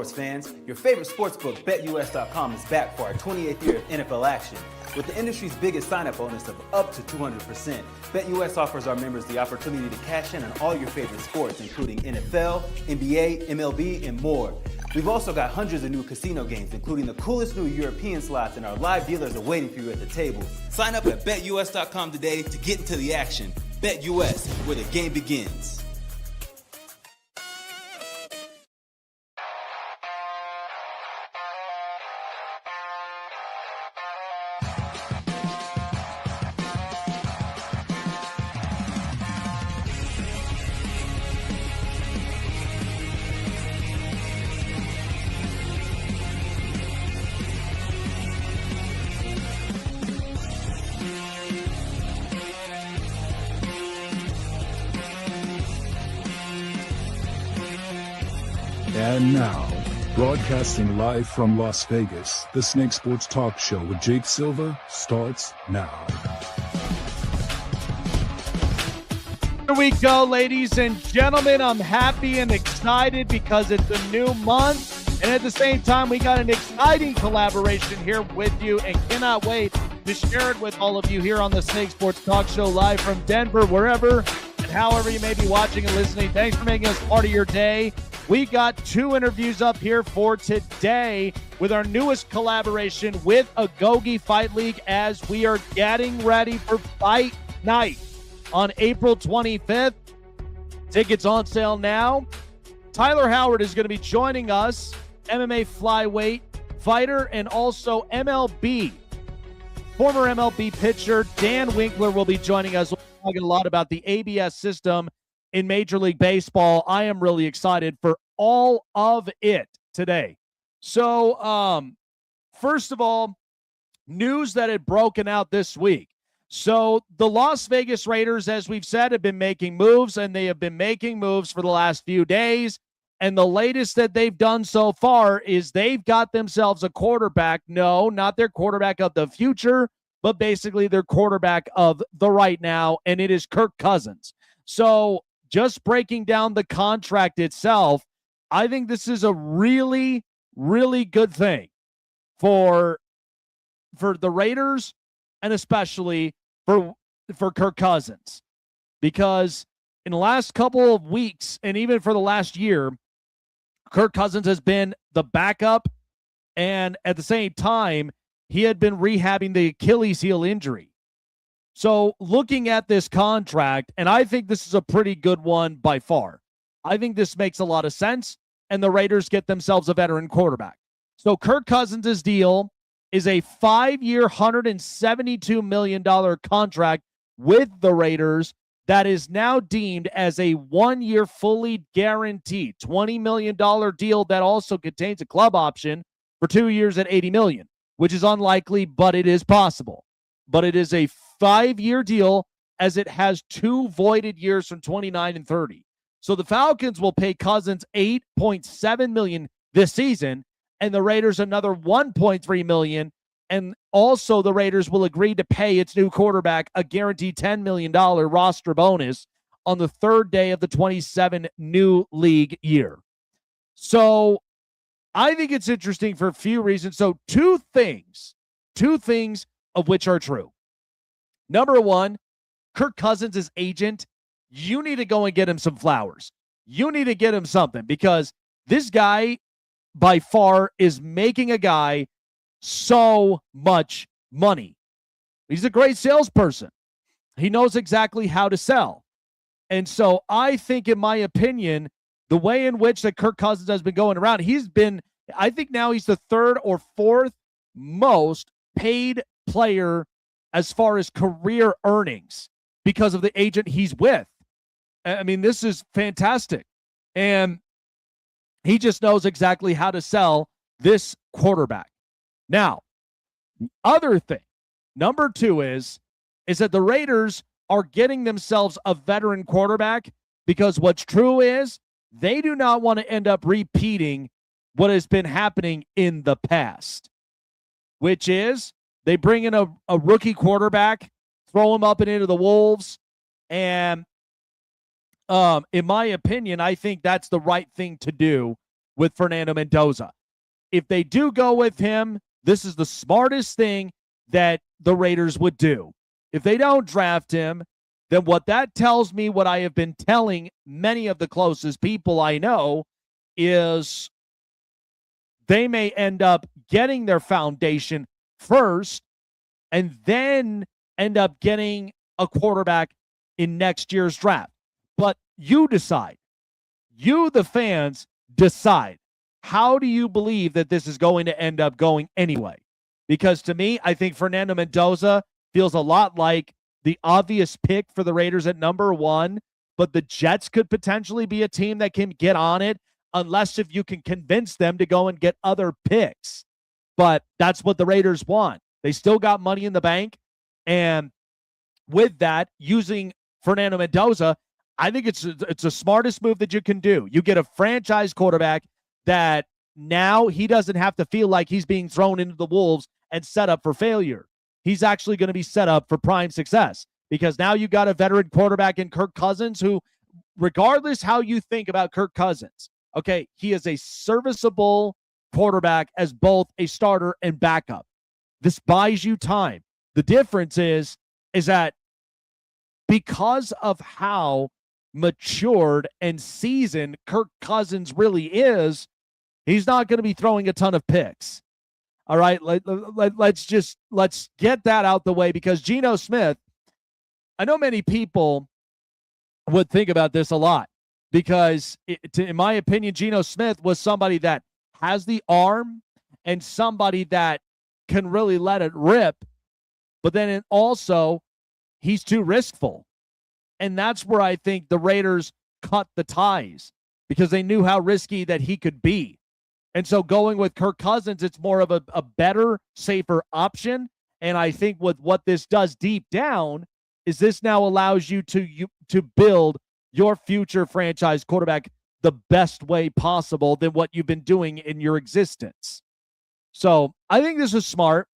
sports fans? Your favorite sportsbook, BetUS.com, is back for our 28th year of NFL action. With the industry's biggest sign-up bonus of up to 200%, BetUS offers our members the opportunity to cash in on all your favorite sports, including NFL, NBA, MLB, and more. We've also got hundreds of new casino games, including the coolest new European slots, and our live dealers are waiting for you at the table. Sign up at BetUS.com today to get into the action. BetUS, where the game begins. And now, broadcasting live from Las Vegas, the Snake Sports Talk Show with Jake Silva starts now. Here we go, ladies and gentlemen. I'm happy and excited because it's a new month, and at the same time, we got an exciting collaboration here with you, and cannot wait to share it with all of you here on the Snake Sports Talk Show live from Denver, wherever and however you may be watching and listening. Thanks for making us part of your day. We got two interviews up here for today with our newest collaboration with Agoge Fight League as we are getting ready for Fight Night on April 25th. Tickets on sale now. Tyler Howard is going to be joining us, MMA flyweight fighter, and also former MLB pitcher Dan Winkler will be joining us. We're talking a lot about the ABS system in Major League Baseball. I am really excited for all of it today. So, first of all, news that had broken out this week. So the Las Vegas Raiders, as we've said, have been making moves, and they have been making moves for the last few days. And the latest that they've done so far is they've got themselves a quarterback. No, not their quarterback of the future, but basically their quarterback of the right now, and it is Kirk Cousins. So just breaking down the contract itself, I think this is a really, really good thing for the Raiders, and especially for Kirk Cousins, because in the last couple of weeks and even for the last year, Kirk Cousins has been the backup, and at the same time, he had been rehabbing the Achilles heel injury. So looking at this contract, and I think this is a pretty good one by far. I think this makes a lot of sense, and the Raiders get themselves a veteran quarterback. So Kirk Cousins' deal is a 5-year, $172 million contract with the Raiders that is now deemed as a 1-year fully guaranteed $20 million deal that also contains a club option for 2 years at $80 million, which is unlikely, but it is possible. But it is a 5-year deal, as it has 2 voided years from 29 and 30. So the Falcons will pay Cousins $8.7 million this season, and the Raiders another $1.3 million. And also the Raiders will agree to pay its new quarterback a guaranteed $10 million roster bonus on the 3rd day of the 27 new league year. So I think it's interesting for a few reasons. So two things of which are true. Number one, Kirk Cousins' agent, you need to go and get him some flowers. You need to get him something, because this guy by far is making a guy so much money. He's a great salesperson. He knows exactly how to sell. And so I think, in my opinion, the way in which that Kirk Cousins has been going around, I think now he's the 3rd or 4th most paid player as far as career earnings because of the agent he's with. I mean, this is fantastic. And he just knows exactly how to sell this quarterback. Now, the other thing, number 2 is that the Raiders are getting themselves a veteran quarterback, because what's true is they do not want to end up repeating what has been happening in the past, which is they bring in a rookie quarterback, throw him up and into the Wolves, and in my opinion, I think that's the right thing to do with Fernando Mendoza. If they do go with him, this is the smartest thing that the Raiders would do. If they don't draft him, then what that tells me, what I have been telling many of the closest people I know, is they may end up getting their foundation first and then end up getting a quarterback in next year's draft. But you decide. You, the fans, decide. How do you believe that this is going to end up going anyway? Because to me, I think Fernando Mendoza feels a lot like the obvious pick for the Raiders at number 1, but the Jets could potentially be a team that can get on it unless if you can convince them to go and get other picks. But that's what the Raiders want. They still got money in the bank, and with that, using Fernando Mendoza, I think it's the smartest move that you can do. You get a franchise quarterback that now he doesn't have to feel like he's being thrown into the wolves and set up for failure. He's actually going to be set up for prime success because now you got a veteran quarterback in Kirk Cousins who, regardless how you think about Kirk Cousins, okay, he is a serviceable quarterback as both a starter and backup. This buys you time. The difference is that because of how matured and seasoned Kirk Cousins really is, he's not going to be throwing a ton of picks. All right, let's get that out the way because Geno Smith, I know many people would think about this a lot because, in my opinion, Geno Smith was somebody that has the arm and somebody that can really let it rip, but then also he's too riskful. And that's where I think the Raiders cut the ties because they knew how risky that he could be. And so going with Kirk Cousins, it's more of a better, safer option. And I think with what this does deep down is this now allows you to build your future franchise quarterback the best way possible than what you've been doing in your existence. So I think this is smart.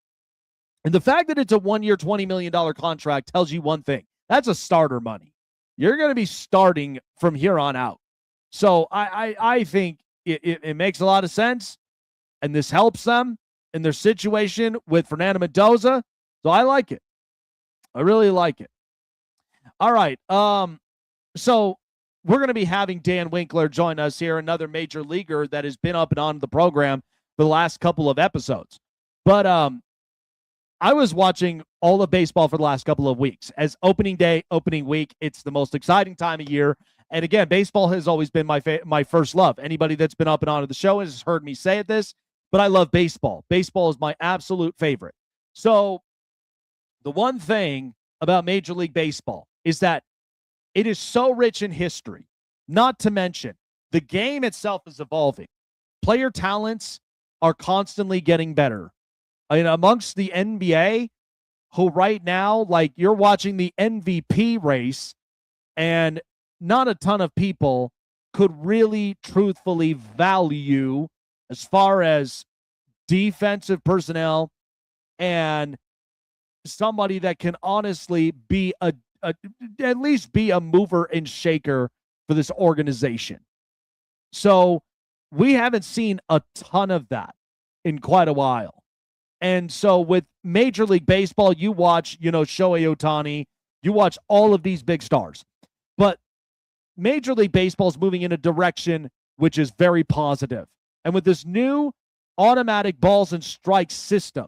And the fact that it's a 1-year, $20 million contract tells you one thing. That's a starter money. You're going to be starting from here on out. So I think it makes a lot of sense, and this helps them in their situation with Fernando Mendoza. So I like it. I really like it. All right. So we're going to be having Dan Winkler join us here, another major leaguer that has been up and on the program for the last couple of episodes. But I was watching all of baseball for the last couple of weeks. As opening day, opening week, it's the most exciting time of year. And again, baseball has always been my first love. Anybody that's been up and on to the show has heard me say this, but I love baseball. Baseball is my absolute favorite. So the one thing about Major League Baseball is that it is so rich in history, not to mention the game itself is evolving. Player talents are constantly getting better. I mean, amongst the NBA, who right now, like you're watching the MVP race, and not a ton of people could really truthfully value as far as defensive personnel and somebody that can honestly be at least be a mover and shaker for this organization. So we haven't seen a ton of that in quite a while. And so with Major League Baseball, you watch, Shohei Ohtani, you watch all of these big stars. But Major League Baseball is moving in a direction which is very positive. And with this new automatic balls and strikes system,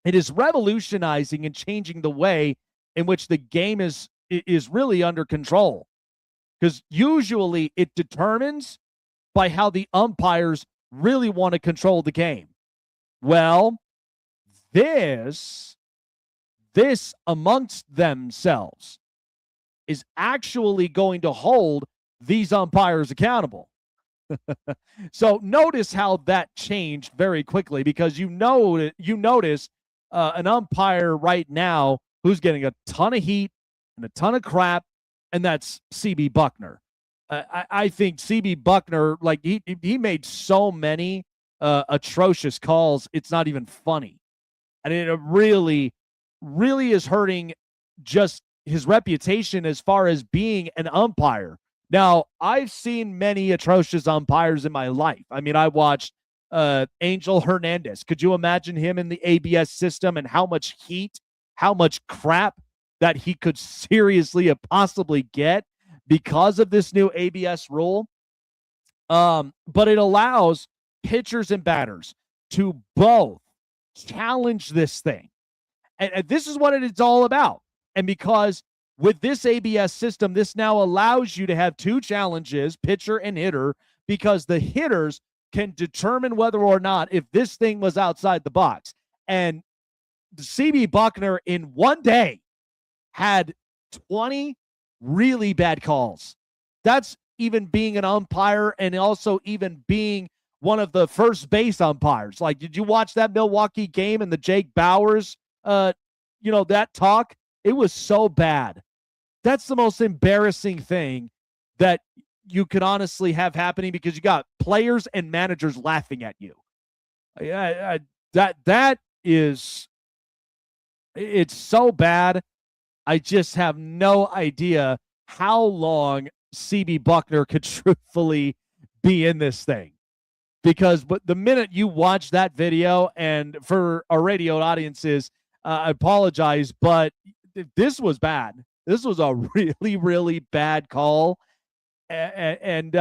it is revolutionizing and changing the way in which the game is really under control. Because usually it determines by how the umpires really want to control the game. Well, this amongst themselves is actually going to hold these umpires accountable. So notice how that changed very quickly because you notice an umpire right now who's getting a ton of heat and a ton of crap, and that's C.B. Buckner. I think C.B. Buckner, like he made so many atrocious calls, it's not even funny. And it really, really is hurting just his reputation as far as being an umpire Now, I've seen many atrocious umpires in my life. I mean, I watched Angel Hernandez. Could you imagine him in the ABS system and how much heat, how much crap that he could seriously possibly get because of this new ABS rule? But it allows pitchers and batters to both challenge this thing. And this is what it's all about. And because with this ABS system, this now allows you to have two challenges, pitcher and hitter, because the hitters can determine whether or not if this thing was outside the box. And CB Buckner in one day had 20 really bad calls. That's even being an umpire and also even being one of the first base umpires. Like, did you watch that Milwaukee game and the Jake Bauers, that talk? It was so bad. That's the most embarrassing thing that you could honestly have happening, because you got players and managers laughing at you. That is, it's so bad. I just have no idea how long CB Buckner could truthfully be in this thing. Because but the minute you watch that video, and for our radio audiences, I apologize, but this was bad. This was a really, really bad call. And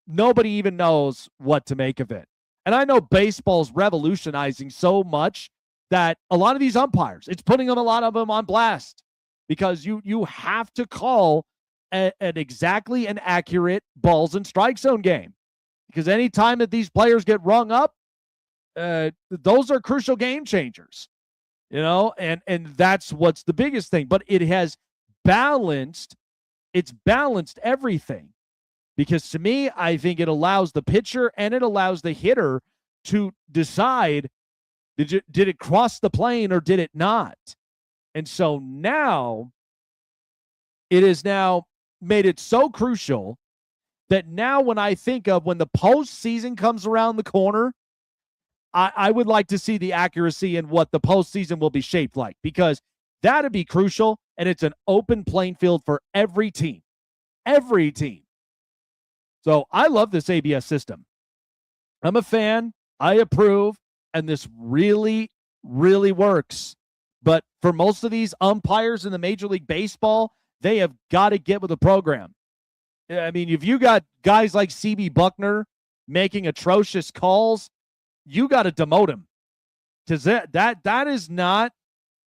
nobody even knows what to make of it. And I know baseball's revolutionizing so much that a lot of these umpires, it's putting a lot of them on blast, because you have to call an exactly and accurate balls and strike zone game. Because any time that these players get rung up, those are crucial game changers, and that's what's the biggest thing. But it has balanced everything, because to me, I think it allows the pitcher and it allows the hitter to decide, did it cross the plane or did it not? And so now it is now made it so crucial that now when I think of when the postseason comes around the corner, I would like to see the accuracy in what the postseason will be shaped like, because that'd be crucial, and it's an open playing field for every team. Every team. So I love this ABS system. I'm a fan. I approve, and this really, really works. But for most of these umpires in the Major League Baseball, they have got to get with the program. I mean, if you got guys like CB Buckner making atrocious calls, you got to demote him, because that is not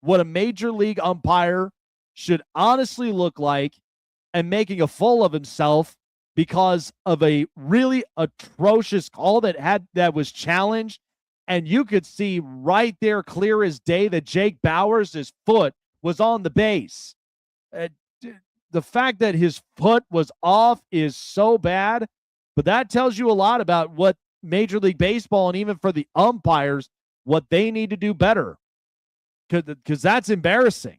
what a Major League umpire should honestly look like, and making a fool of himself because of a really atrocious call that was challenged. And you could see right there, clear as day, that Jake Bauers' foot was on the base. The fact that his foot was off is so bad, but that tells you a lot about what Major League Baseball, and even for the umpires, what they need to do better, because that's embarrassing.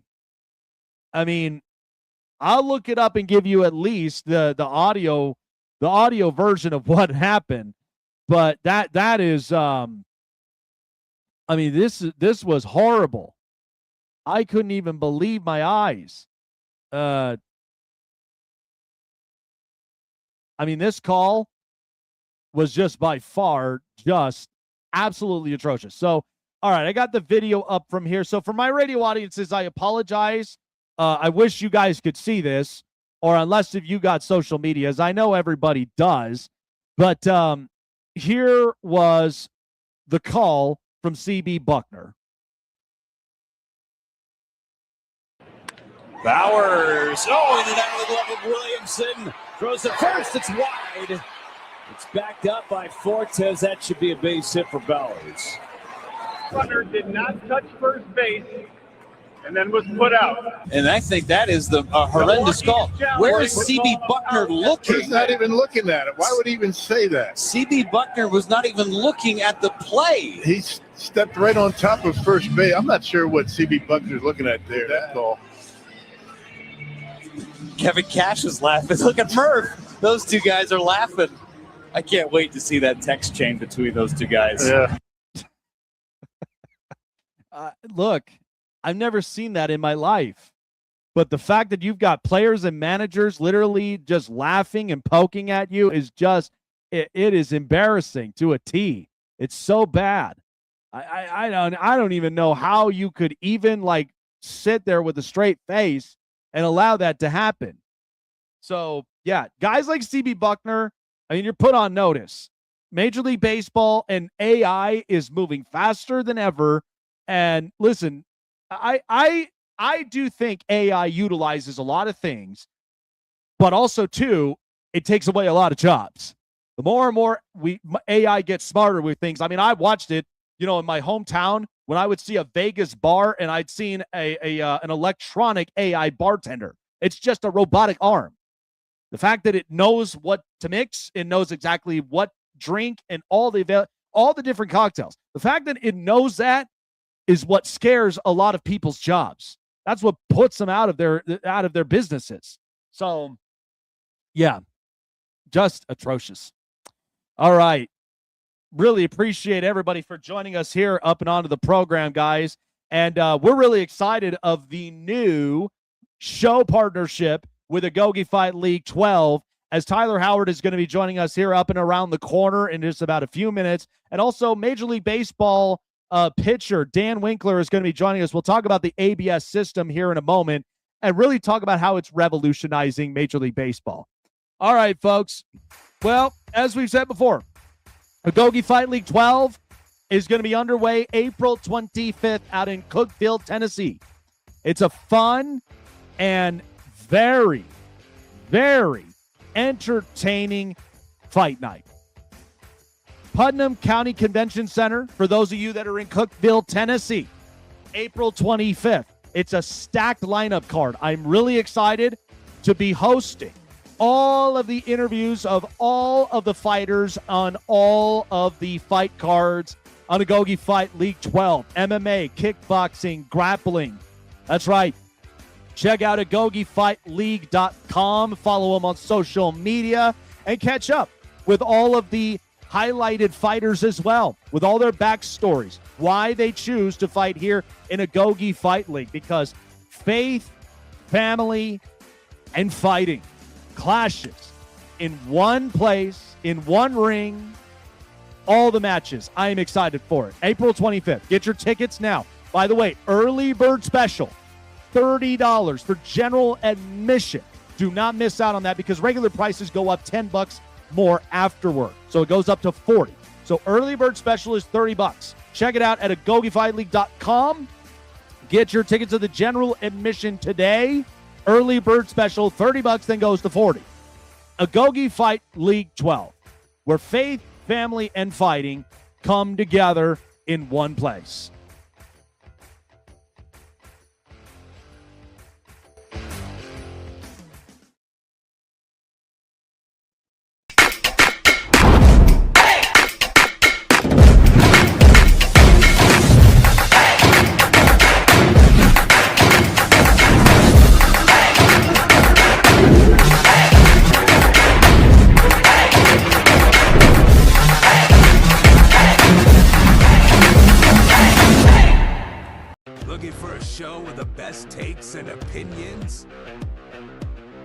I mean, I'll look it up and give you at least the audio version of what happened, but that is I mean, this was horrible. I couldn't even believe my eyes. I mean, this call was just by far just absolutely atrocious. So, all right, I got the video up from here. So for my radio audiences, I apologize. I wish you guys could see this, or unless if you got social medias, I know everybody does. But here was the call from CB Buckner. Bauers, into that with the glove of Williamson. Throws it first, it's wide. It's backed up by Fortes. That should be a base hit for Bauers. Buckner did not touch first base and then was put out. And I think that is the horrendous call. Where is CB Buckner looking? He's not even looking at it. Why would he even say that? CB Buckner was not even looking at the play. He stepped right on top of first base. I'm not sure what CB Buckner's looking at there. That's all. Kevin Cash is laughing. Look at Murph. Those two guys are laughing. I can't wait to see that text chain between those two guys. Yeah. Look, I've never seen that in my life. But the fact that you've got players and managers literally just laughing and poking at you is just, it is embarrassing to a T. It's so bad. I don't even know how you could even like sit there with a straight face and allow that to happen. So yeah, guys like CB Buckner, I mean, you're put on notice. Major League Baseball and AI is moving faster than ever. And listen, I do think AI utilizes a lot of things, but also too, it takes away a lot of jobs. The more and more AI gets smarter with things. I mean, I watched it, in my hometown when I would see a Vegas bar and I'd seen an electronic AI bartender. It's just a robotic arm. The fact that it knows what to mix, it knows exactly what drink and all the different cocktails. The fact that it knows that is what scares a lot of people's jobs. That's what puts them out of their businesses. So, yeah, just atrocious. All right. Really appreciate everybody for joining us here up and onto the program, guys. And we're really excited of the new show partnership with Agoge Fight League 12, as Tyler Howard is going to be joining us here up and around the corner in just about a few minutes. And also Major League Baseball pitcher Dan Winkler is going to be joining us. We'll talk about the ABS system here in a moment and really talk about how it's revolutionizing Major League Baseball. All right, folks. Well, as we've said before, Agoge Fight League 12 is going to be underway April 25th out in Cookeville, Tennessee. It's a fun and very, very entertaining fight night. Putnam County Convention Center, for those of you that are in Cookeville, Tennessee, April 25th. It's a stacked lineup card. I'm really excited to be hosting all of the interviews of all of the fighters on all of the fight cards on Agoge Fight League 12. MMA, kickboxing, grappling. That's right. Check out AgogeFightLeague.com. Follow them on social media and catch up with all of the highlighted fighters as well, with all their backstories, why they choose to fight here in Agoge Fight League, because faith, family, and fighting clashes in one place, in one ring, all the matches. I am excited for it. April 25th. Get your tickets now. By the way, early bird special, $30 for general admission. Do not miss out on that because regular prices go up $10 more afterward. So it goes up to $40. So early bird special is $30. Check it out at AgogeFightLeague.com. Get your tickets to the general admission today. Early bird special, $30, then goes to $40. Agoge Fight League 12, where faith, family, and fighting come together in one place. Show with the best takes and opinions?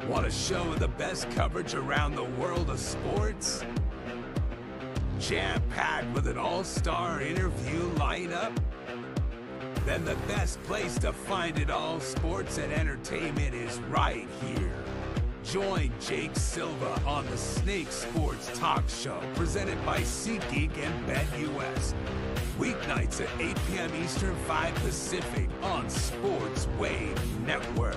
Want a show with the best coverage around the world of sports? Jam-packed with an all-star interview lineup? Then the best place to find it all, sports and entertainment, is right here. Join Jake Silva on the Snake Sports Talk Show, presented by SeatGeek and BetUS. Weeknights at 8 p.m. Eastern, 5 Pacific on Sports Wave Network.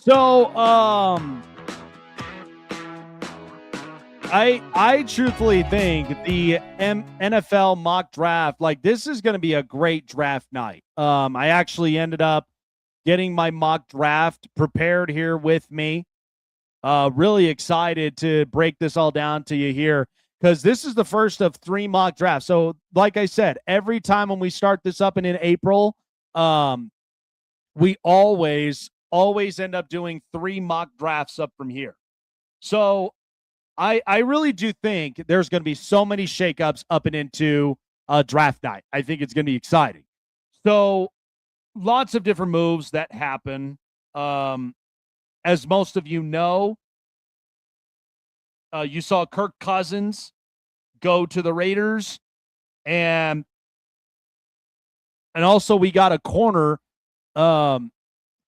So, I truthfully think the NFL mock draft, like, this is going to be a great draft night. I actually ended up getting my mock draft prepared here with me. Really excited to break this all down to you here because this is the first of 3 mock drafts. So, like I said, every time when we start this up in April, we always end up doing 3 mock drafts up from here. So I really do think there's going to be so many shakeups up and into draft night. I think it's going to be exciting. So lots of different moves that happen. As most of you know, you saw Kirk Cousins go to the Raiders, and also we got a corner,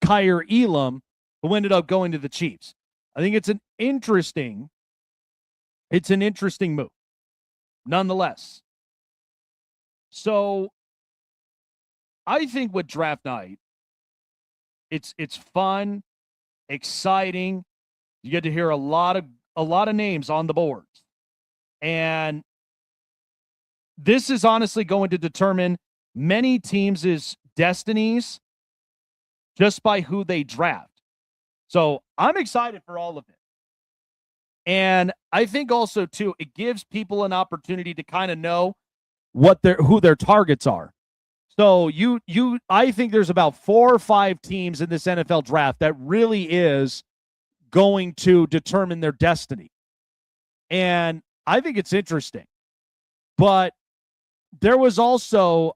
Kyer Elam, who ended up going to the Chiefs. I think it's an interesting move, nonetheless. So I think with draft night, it's fun, exciting. You get to hear a lot of names on the boards. And this is honestly going to determine many teams' destinies just by who they draft. So I'm excited for all of it. And I think also, too, it gives people an opportunity to kind of know who their targets are. So I think there's about 4 or 5 teams in this NFL draft that really is going to determine their destiny. And I think it's interesting. But there was also,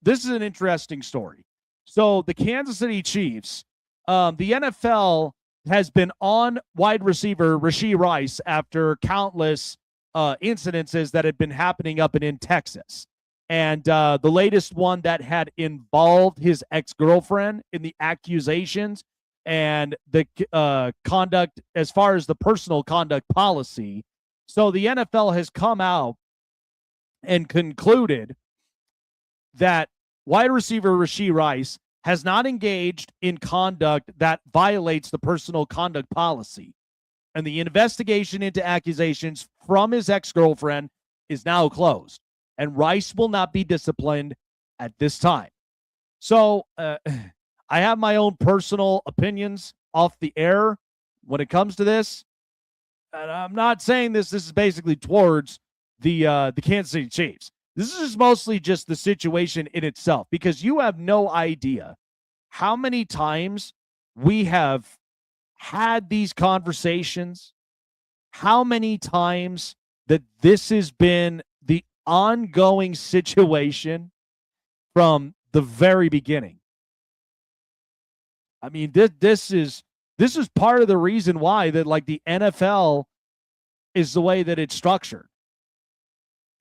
this is an interesting story. So the Kansas City Chiefs, the NFL has been on wide receiver Rashee Rice after countless incidences that had been happening up and in Texas. And the latest one that had involved his ex-girlfriend in the accusations and the conduct as far as the personal conduct policy. So the NFL has come out and concluded that wide receiver Rashee Rice has not engaged in conduct that violates the personal conduct policy. And the investigation into accusations from his ex-girlfriend is now closed. And Rice will not be disciplined at this time. So I have my own personal opinions off the air when it comes to this. And I'm not saying this is basically towards the Kansas City Chiefs. This is mostly just the situation in itself, because you have no idea how many times we have had these conversations, how many times that this has been the ongoing situation from the very beginning. I mean, this is part of the reason why that, like, the NFL is the way that it's structured.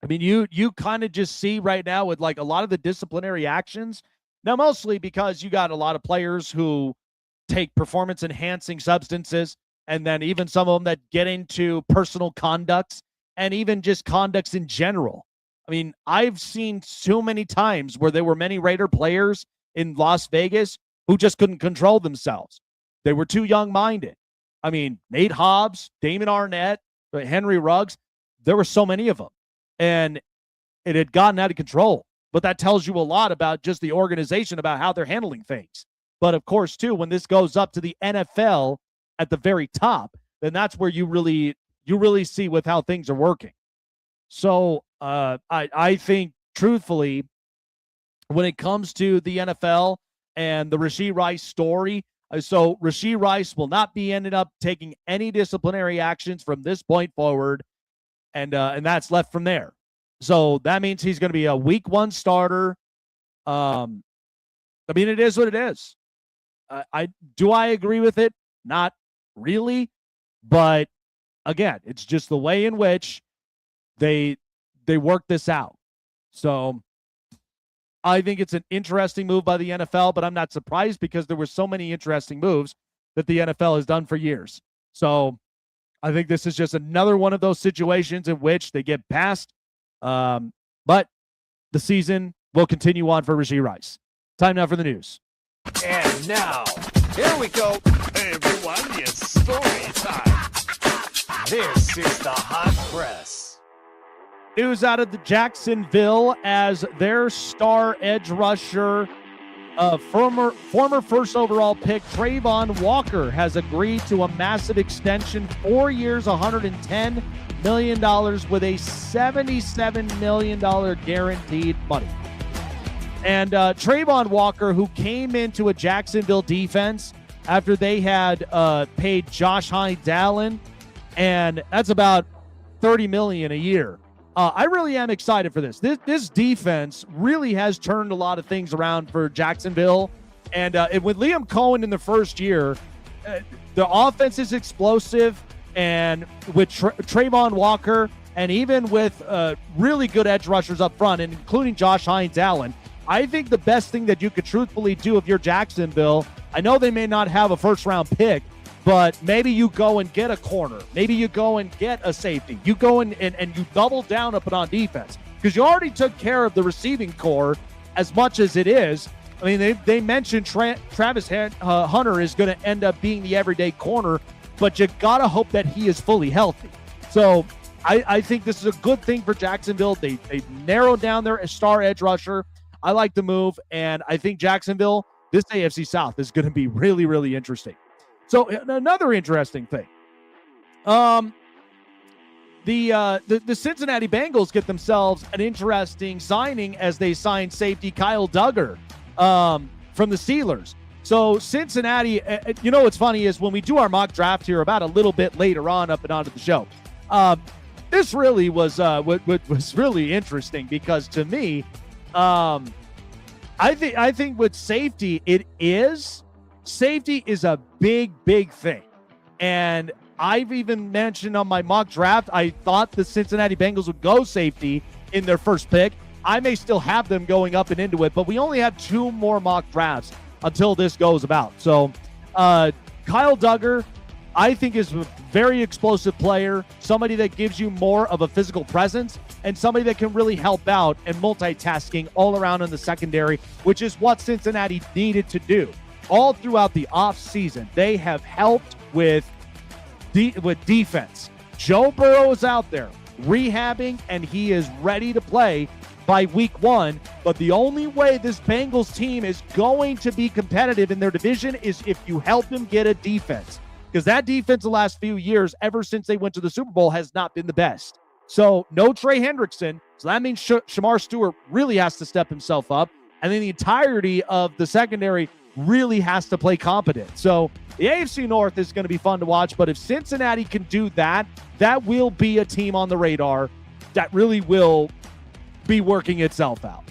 I mean, you kind of just see right now with, like, a lot of the disciplinary actions. Now, mostly because you got a lot of players who take performance-enhancing substances, and then even some of them that get into personal conducts and even just conducts in general. I mean, I've seen so many times where there were many Raider players in Las Vegas who just couldn't control themselves. They were too young-minded. I mean, Nate Hobbs, Damon Arnett, Henry Ruggs, there were so many of them. And it had gotten out of control. But that tells you a lot about just the organization, about how they're handling things. But, of course, too, when this goes up to the NFL at the very top, then that's where you really see with how things are working. So I think, truthfully, when it comes to the NFL and the Rashee Rice story, so Rashee Rice will not be ended up taking any disciplinary actions from this point forward, and that's left from there. So that means he's going to be a week 1 starter. I mean, it is what it is. I agree with it? Not really. But again, it's just the way in which they work this out. So I think it's an interesting move by the NFL, but I'm not surprised because there were so many interesting moves that the NFL has done for years. So I think this is just another one of those situations in which they get past. But the season will continue on for Rashee Rice. Time now for the news. And now, Here we go. Hey everyone, it's story time. This is the hot press. News out of the Jacksonville as their star edge rusher, former first overall pick Trayvon Walker has agreed to a massive extension, 4 years, $110 million with a $77 million guaranteed money. And Trayvon Walker, who came into a Jacksonville defense after they had paid Josh Hines-Allen, and that's about $30 million a year. I really am excited for this. This defense really has turned a lot of things around for Jacksonville. And with Liam Cohen in the first year, the offense is explosive. And with Trayvon Walker, and even with really good edge rushers up front, and including Josh Hines-Allen, I think the best thing that you could truthfully do if you're Jacksonville, I know they may not have a first-round pick, but maybe you go and get a corner. Maybe you go and get a safety. You go and you double down up on defense because you already took care of the receiving core as much as it is. I mean, they mentioned Travis Hunter is going to end up being the everyday corner, but you got to hope that he is fully healthy. So I think this is a good thing for Jacksonville. They narrowed down their star edge rusher. I like the move, and I think Jacksonville, this AFC South is going to be really, really interesting. So another interesting thing, the Cincinnati Bengals get themselves an interesting signing as they sign safety Kyle Duggar from the Steelers. So Cincinnati, what's funny is when we do our mock draft here about a little bit later on up and onto the show, this really was really interesting because to me, I think with safety, safety is a big thing. And I've even mentioned on my mock draft, I thought the Cincinnati Bengals would go safety in their first pick. I may still have them going up and into it, but we only have 2 more mock drafts until this goes about. So Kyle Duggar, I think, is a very explosive player, somebody that gives you more of a physical presence and somebody that can really help out and multitasking all around in the secondary, which is what Cincinnati needed to do. All throughout the offseason, they have helped with defense. Joe Burrow is out there rehabbing, and he is ready to play by week 1. But the only way this Bengals team is going to be competitive in their division is if you help them get a defense. Because that defense the last few years, ever since they went to the Super Bowl, has not been the best. So no Trey Hendrickson. So that means Shamar Stewart really has to step himself up. And then the entirety of the secondary really has to play competent. So the AFC North is going to be fun to watch. But if Cincinnati can do that, that will be a team on the radar that really will be working itself out.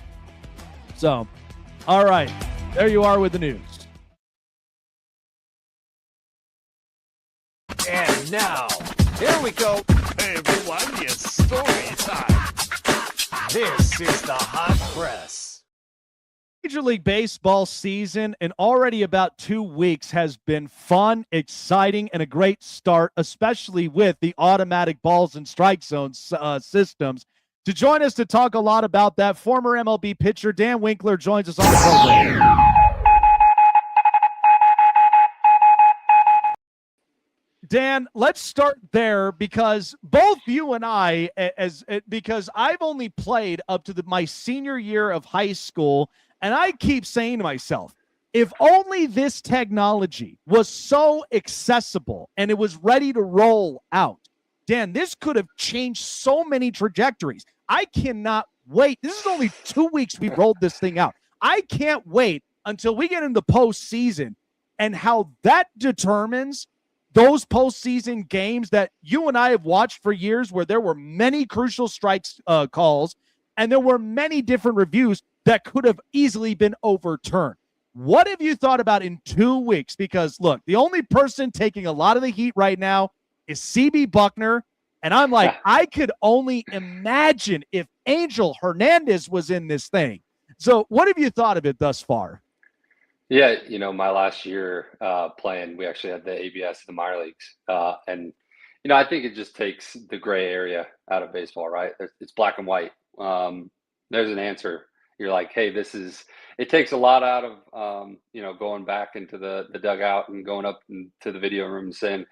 So, all right. There you are with the news. And now, here we go. Hey everyone, it's story time. This is the hot press. Major League Baseball season in already about 2 weeks has been fun, exciting, and a great start, especially with the automatic balls and strike zone systems. To join us to talk a lot about that, former MLB pitcher Dan Winkler joins us on the program. Dan, let's start there because both you and I, because I've only played up to my senior year of high school, and I keep saying to myself, if only this technology was so accessible and it was ready to roll out, Dan, this could have changed so many trajectories. I cannot wait. This is only 2 weeks we rolled this thing out. I can't wait until we get into postseason and how that determines those postseason games that you and I have watched for years where there were many crucial strikes calls and there were many different reviews that could have easily been overturned. What have you thought about in 2 weeks? Because, look, the only person taking a lot of the heat right now is CB Buckner, and I'm like, I could only imagine if Angel Hernandez was in this thing. So what have you thought of it thus far? Yeah, my last year playing, we actually had the ABS in the minor leagues. And I think it just takes the gray area out of baseball, right? It's black and white. There's an answer. you're like, hey, it takes a lot out of, going back into the dugout and going up to the video room and saying,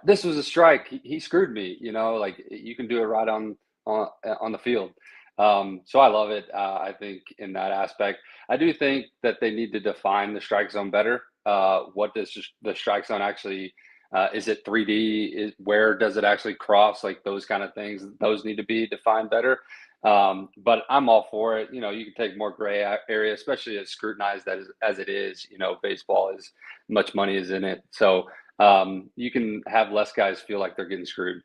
this was a strike. He screwed me, like you can do it right on the field. So I love it. I think in that aspect, I do think that they need to define the strike zone better. What does the strike zone actually, is it 3D? Where does it actually cross? Like those kind of things, those need to be defined better. But I'm all for it. You can take more gray area, especially as scrutinized as it is. Baseball is much money is in it. So you can have less guys feel like they're getting screwed.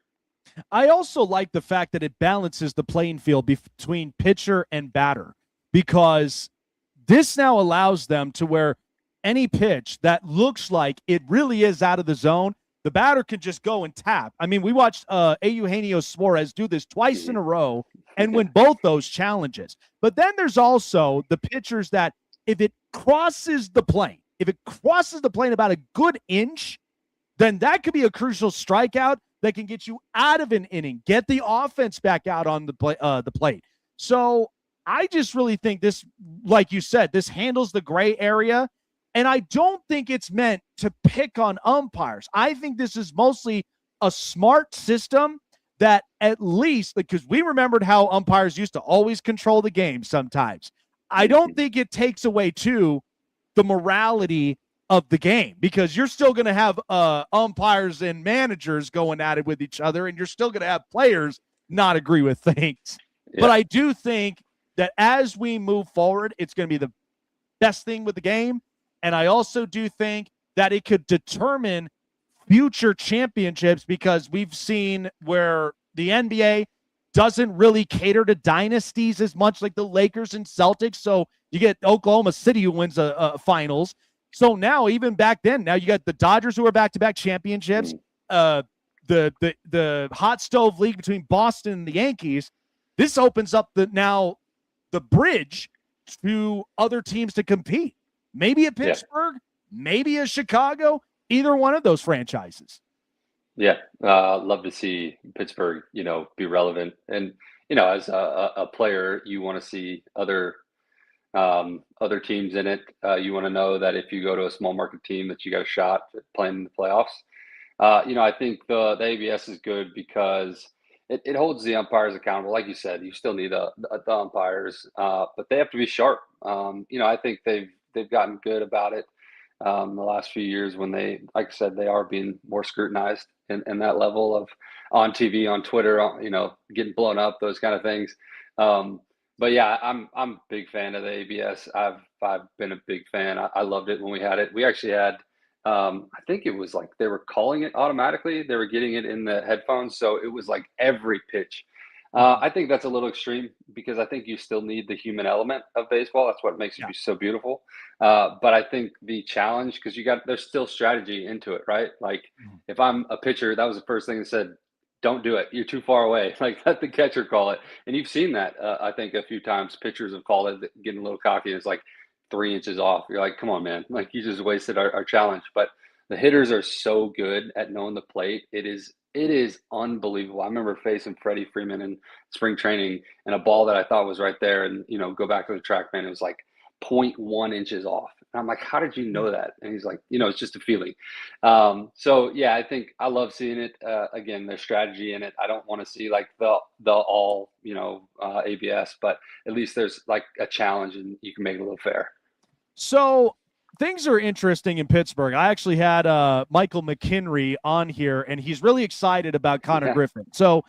I also like the fact that it balances the playing field between pitcher and batter, because this now allows them to where any pitch that looks like it really is out of the zone, the batter can just go and tap. I mean, we watched Eugenio Suarez do this twice in a row and win both those challenges. But then there's also the pitchers that if it crosses the plane about a good inch, then that could be a crucial strikeout that can get you out of an inning, get the offense back out on the plate. So I just really think this, like you said, this handles the gray area. And I don't think it's meant to pick on umpires. I think this is mostly a smart system that at least, because we remembered how umpires used to always control the game sometimes. I don't think it takes away, too, the morality of the game, because you're still going to have umpires and managers going at it with each other, and you're still going to have players not agree with things. Yeah. But I do think that as we move forward, it's going to be the best thing with the game. And I also do think that it could determine future championships, because we've seen where the NBA doesn't really cater to dynasties as much, like the Lakers and Celtics. So you get Oklahoma City who wins a finals. So now, even back then, now you got the Dodgers who are back-to-back championships, the hot stove league between Boston and the Yankees. This opens up the bridge to other teams to compete. Maybe a Pittsburgh, maybe a Chicago, either one of those franchises. Yeah, love to see Pittsburgh, be relevant. And, as a player, you want to see other teams in it. You want to know that if you go to a small market team that you got a shot at playing in the playoffs. I think the ABS is good because it holds the umpires accountable. Like you said, you still need the umpires, but they have to be sharp. I think they've gotten good about it the last few years when they, like I said, they are being more scrutinized in that level of on TV, on Twitter, getting blown up, those kind of things. But yeah, I'm a big fan of the ABS. I've been a big fan. I loved it when we had it. We actually had, I think it was like they were calling it automatically. They were getting it in the headphones, so it was like every pitch. I think that's a little extreme because I think you still need the human element of baseball. That's what makes it so beautiful. But I think the challenge, because there's still strategy into it, right? Like if I'm a pitcher, that was the first thing that said, don't do it. You're too far away. Like let the catcher call it. And you've seen that, I think a few times pitchers have called it, getting a little cocky. It's like 3 inches off. You're like, come on, man. Like you just wasted our challenge. But the hitters are so good at knowing the plate. It is unbelievable. I remember facing Freddie Freeman in spring training and a ball that I thought was right there. And, go back to the track, man, it was like 0.1 inches off. And I'm like, how did you know that? And he's like, it's just a feeling. So yeah, I think I love seeing it. Again, there's strategy in it. I don't want to see like the all, ABS, but at least there's like a challenge and you can make it a little fair. So things are interesting in Pittsburgh. I actually had Michael McKinry on here, and he's really excited about Connor Griffin. So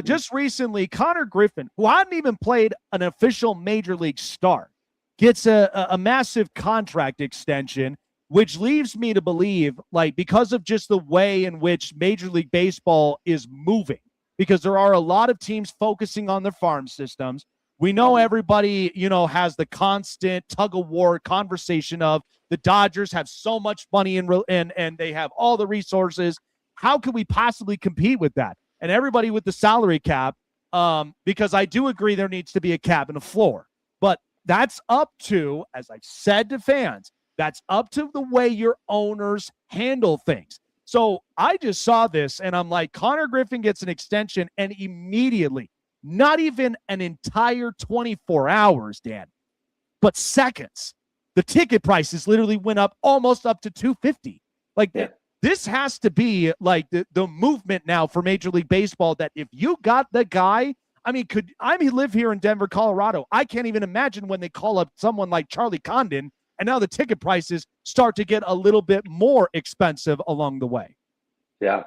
just recently, Connor Griffin, who hadn't even played an official major league start, gets a massive contract extension, which leaves me to believe, like, because of just the way in which Major League Baseball is moving, because there are a lot of teams focusing on their farm systems. We know everybody, has the constant tug-of-war conversation of the Dodgers have so much money and they have all the resources. How could we possibly compete with that? And everybody with the salary cap, because I do agree there needs to be a cap and a floor. But that's up to, as I've said to fans, that's up to the way your owners handle things. So I just saw this, and I'm like, Connor Griffin gets an extension, and immediately, not even an entire 24 hours, Dan, but seconds. The ticket prices literally went up almost up to $250. Like this has to be like the movement now for Major League Baseball, that if you got the guy, I mean, live here in Denver, Colorado. I can't even imagine when they call up someone like Charlie Condon, and now the ticket prices start to get a little bit more expensive along the way. Yeah.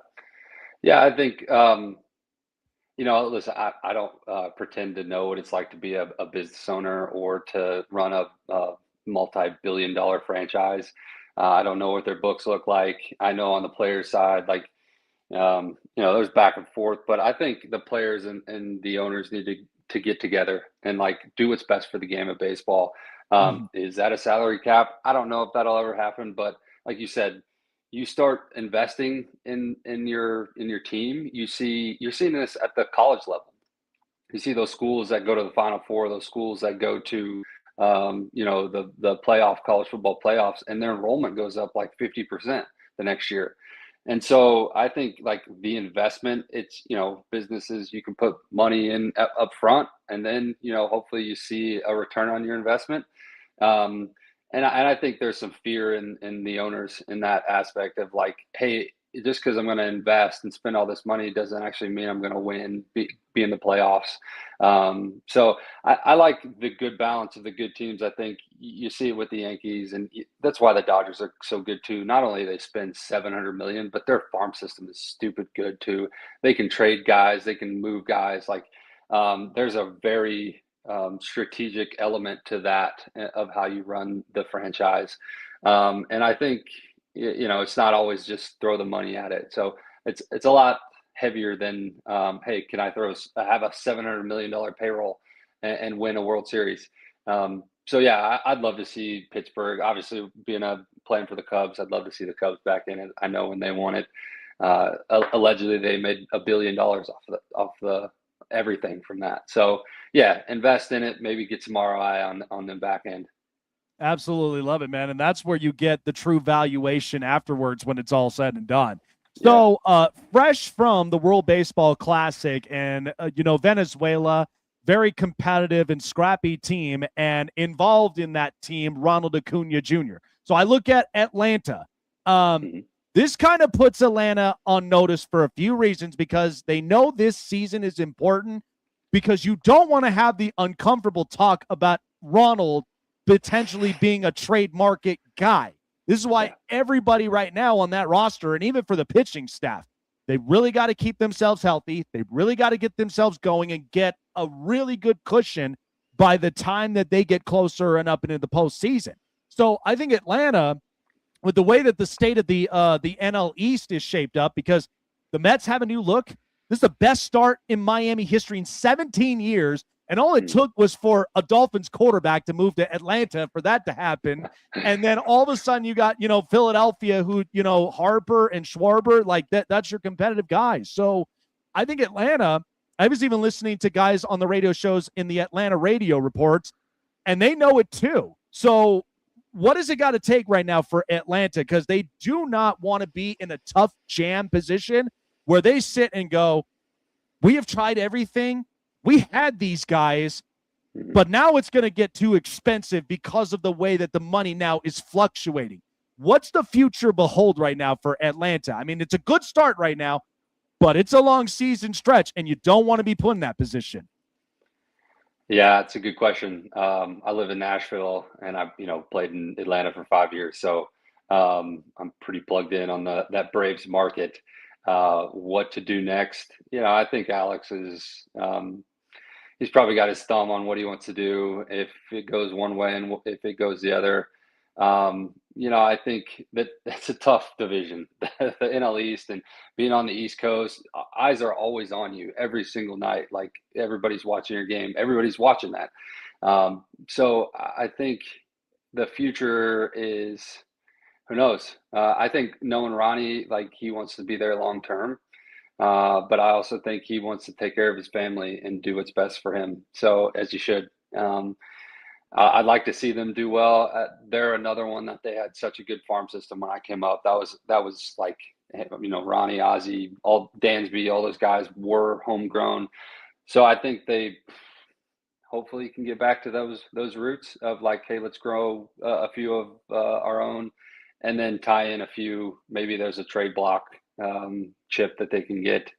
Yeah, I think, listen, I don't pretend to know what it's like to be a business owner or to run a multi-billion-dollar franchise. I don't know what their books look like. I know on the players' side, there's back and forth, but I think the players and the owners need to get together and do what's best for the game of baseball. Is that a salary cap? I don't know if that'll ever happen, but like you said, you start investing in your team. You're seeing this at the college level. You see those schools that go to the Final Four, those schools that go to the college football playoffs, and their enrollment goes up 50% the next year. And so I think the investment, it's, businesses, you can put money in up front, and then, hopefully you see a return on your investment. And I think there's some fear in the owners in that aspect of hey, just because I'm going to invest and spend all this money doesn't actually mean I'm going to win, be in the playoffs. So I like the good balance of the good teams. I think you see it with the Yankees, and that's why the Dodgers are so good too. Not only they spend $700 million, but their farm system is stupid good too. They can trade guys, they can move guys. There's a very strategic element to that of how you run the franchise. And I think, it's not always just throw the money at it. So it's a lot heavier than, hey, can I have a $700 million payroll and win a World Series? So yeah, I'd love to see Pittsburgh, obviously playing for the Cubs. I'd love to see the Cubs back in it. I know when they won it, allegedly they made $1 billion off the everything from that. So yeah, invest in it, maybe get some ROI on the back end. Absolutely love it, man. And that's where you get the true valuation afterwards when it's all said and done. So fresh from the World Baseball Classic and, Venezuela, very competitive and scrappy team, and involved in that team, Ronald Acuna Jr. So I look at Atlanta. This kind of puts Atlanta on notice for a few reasons, because they know this season is important, because you don't want to have the uncomfortable talk about Ronald potentially being a trade market guy. This is why everybody right now on that roster, and even for the pitching staff, they really got to keep themselves healthy. They really got to get themselves going and get a really good cushion by the time that they get closer and up into the postseason. So I think Atlanta, with the way that the state of the NL East is shaped up, because the Mets have a new look. This is the best start in Miami history in 17 years. And all it took was for a Dolphins quarterback to move to Atlanta for that to happen. And then all of a sudden you got, Philadelphia, who, Harper and Schwarber, that's your competitive guys. So I think Atlanta, I was even listening to guys on the radio shows in the Atlanta radio reports, and they know it too. So what does it got to take right now for Atlanta? Because they do not want to be in a tough jam position where they sit and go, we have tried everything. We had these guys, but now it's going to get too expensive because of the way that the money now is fluctuating. What's the future behold right now for Atlanta? I mean, it's a good start right now, but it's a long season stretch, and you don't want to be put in that position. Yeah, it's a good question. I live in Nashville, and I've played in Atlanta for 5 years, so I'm pretty plugged in on that Braves market. What to do next? I think Alex is he's probably got his thumb on what he wants to do. If it goes one way and if it goes the other, I think that's a tough division, the NL East, and being on the East Coast, eyes are always on you every single night. Like everybody's watching your game. Everybody's watching that. So I think the future is, who knows? I think knowing Ronnie, he wants to be there long term. But I also think he wants to take care of his family and do what's best for him. So as you should. I'd like to see them do well. They're another one that they had such a good farm system when I came up. That was Ronnie, Ozzie, all Dansby, all those guys were homegrown. So I think hopefully you can get back to those roots of like, hey, let's grow a few of our own, and then tie in a few. Maybe there's a trade block chip that they can get.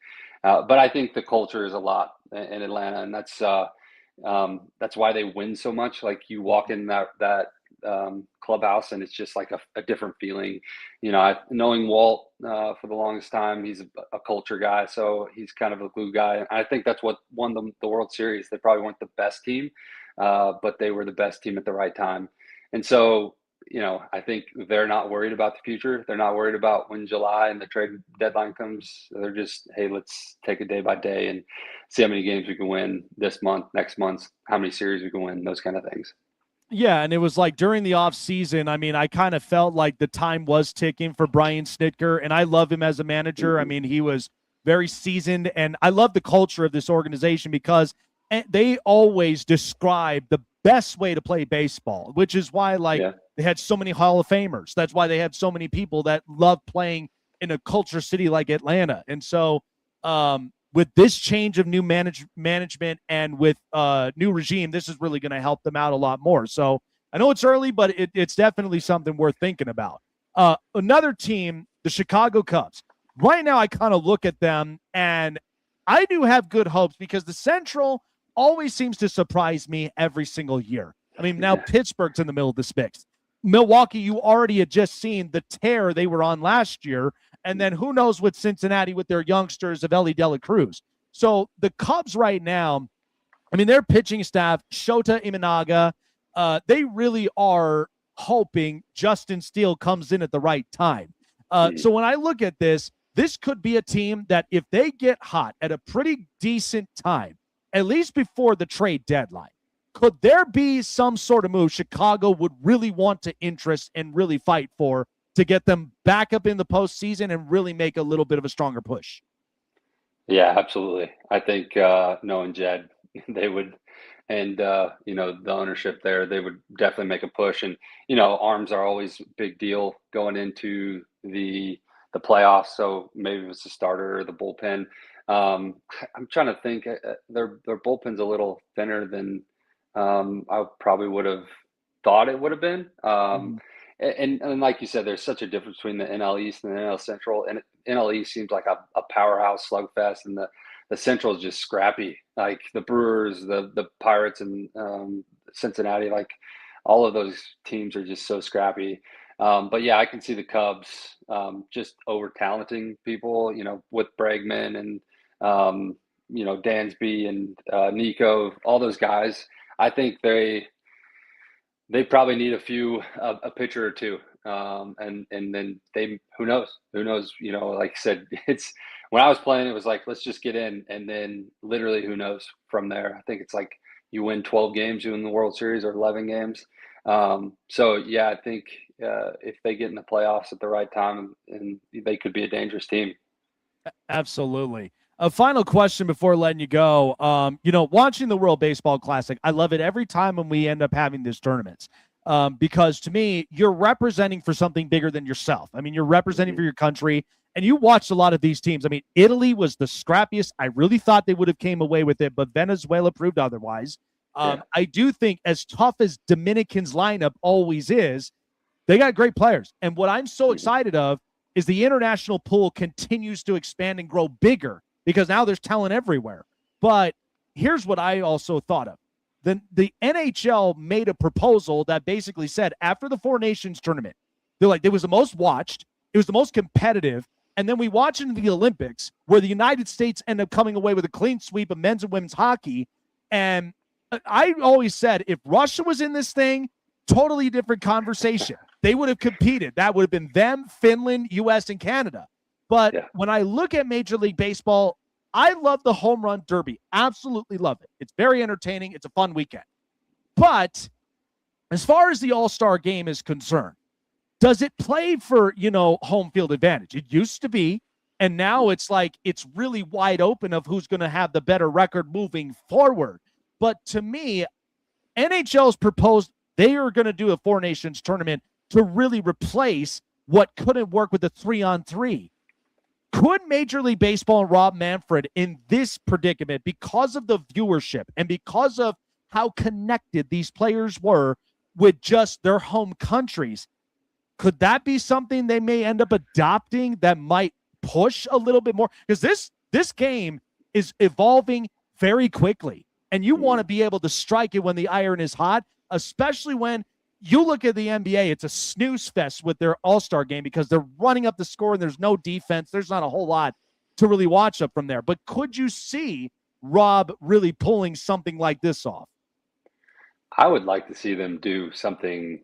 But I think the culture is a lot in Atlanta, and that's why they win so much. Like you walk in that clubhouse, and it's just like a different feeling. Knowing Walt for the longest time, he's a culture guy, so he's kind of a glue guy. And I think that's what won them the World Series. They probably weren't the best team, but they were the best team at the right time. And so, I think they're not worried about the future. They're not worried about when July and the trade deadline comes. They're just, hey, let's take it day by day and see how many games we can win this month, next month, how many series we can win, those kind of things. Yeah, and it was like during the offseason, I mean, I kind of felt like the time was ticking for Brian Snitker, and I love him as a manager. Mm-hmm. I mean, he was very seasoned, and I love the culture of this organization because they always describe the best way to play baseball, which is why, they had so many Hall of Famers. That's why they have so many people that love playing in a culture city like Atlanta. And so with this change of new management and with new regime, this is really going to help them out a lot more. So I know it's early, but it's definitely something worth thinking about. Another team, the Chicago Cubs. Right now, I kind of look at them, and I do have good hopes because the Central always seems to surprise me every single year. I mean, now Pittsburgh's in the middle of the mix. Milwaukee, you already had just seen the tear they were on last year. And then who knows with Cincinnati with their youngsters of Ellie De La Cruz. So the Cubs right now, I mean, their pitching staff, Shota Imanaga, they really are hoping Justin Steele comes in at the right time. So when I look at this could be a team that if they get hot at a pretty decent time, at least before the trade deadline, could there be some sort of move Chicago would really want to interest and really fight for to get them back up in the postseason and really make a little bit of a stronger push? Yeah, absolutely. I think knowing Jed, they would, and the ownership there, they would definitely make a push. And arms are always a big deal going into the playoffs. So maybe it's the starter or the bullpen. I'm trying to think. Their bullpen's a little thinner than I probably would have thought it would have been. And like you said, there's such a difference between the NL East and the NL Central. And NL East seems like a powerhouse slugfest, and the Central is just scrappy. Like the Brewers, the Pirates, and Cincinnati. Like all of those teams are just so scrappy. But yeah, I can see the Cubs just over talenting people. With Bregman and Dansby and Nico, all those guys. I think they probably need a pitcher or two. And then who knows, like I said, it's when I was playing, it was like, let's just get in. And then literally who knows from there. I think it's like you win 12 games, you win the World Series, or 11 games. So yeah, I think if they get in the playoffs at the right time, and they could be a dangerous team. Absolutely. A final question before letting you go. Watching the World Baseball Classic, I love it every time when we end up having these tournaments. Because to me, you're representing for something bigger than yourself. I mean, you're representing for your country, and you watched a lot of these teams. I mean, Italy was the scrappiest. I really thought they would have came away with it, but Venezuela proved otherwise. I do think as tough as Dominican's lineup always is, they got great players. And what I'm so excited of is the international pool continues to expand and grow bigger, because now there's talent everywhere. But here's what I also thought of. The NHL made a proposal that basically said after the Four Nations tournament, they're like, it was the most watched, it was the most competitive, and then we watch into the Olympics where the United States end up coming away with a clean sweep of men's and women's hockey. And I always said if Russia was in this thing, totally different conversation. They would have competed. That would have been them, Finland, U.S., and Canada. But when I look at Major League Baseball, I love the home run derby. Absolutely love it. It's very entertaining. It's a fun weekend. But as far as the All-Star game is concerned, does it play for, home field advantage? It used to be, and now it's like it's really wide open of who's going to have the better record moving forward. But to me, NHL's proposed they are going to do a Four Nations tournament to really replace what couldn't work with the 3-on-3. Could Major League Baseball and Rob Manfred in this predicament, because of the viewership and because of how connected these players were with just their home countries. Could that be something they may end up adopting that might push a little bit more? Because this game is evolving very quickly, and you want to be able to strike it when the iron is hot, especially when you look at the NBA. It's a snooze fest with their all-star game because they're running up the score and there's no defense. There's not a whole lot to really watch up from there. But could you see Rob really pulling something like this off? I would like to see them do something,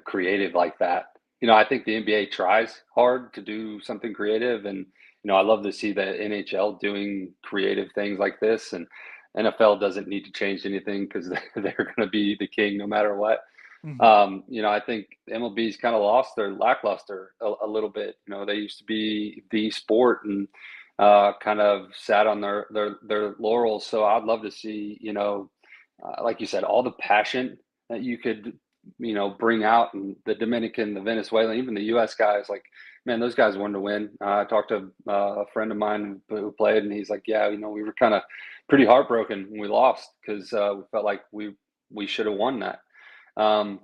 creative like that. I think the NBA tries hard to do something creative, and I love to see the NHL doing creative things like this. And NFL doesn't need to change anything because they're going to be the king no matter what. I think MLB's kind of lost their lackluster a little bit. They used to be the sport and kind of sat on their laurels. So I'd love to see, like you said, all the passion that you could, bring out, and the Dominican, the Venezuelan, even the U.S. guys, like, man, those guys wanted to win. I talked to a friend of mine who played, and he's like, yeah, we were kind of pretty heartbroken when we lost because we felt like we should have won that. Man,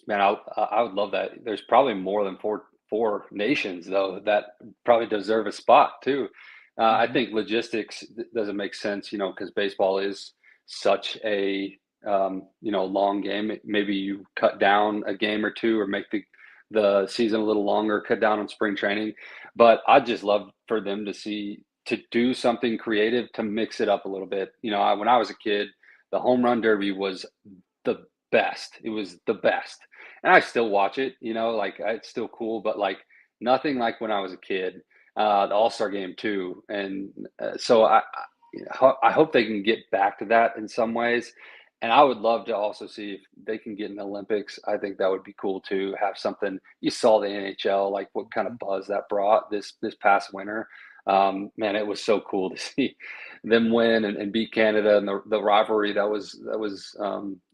I would love that. There's probably more than four nations though that probably deserve a spot too. I think logistics doesn't make sense, because baseball is such a long game. Maybe you cut down a game or two, or make the season a little longer, cut down on spring training. But I'd just love for them to do something creative to mix it up a little bit. When I was a kid, the home run derby was the best. It was the best. And I still watch it, it's still cool, but like nothing like when I was a kid. The All-Star game too. And so I hope they can get back to that in some ways. And I would love to also see if they can get in the Olympics. I think that would be cool to have something. You saw the NHL, like what kind of buzz that brought this past winter. Man, it was so cool to see them win and beat Canada, and the rivalry that was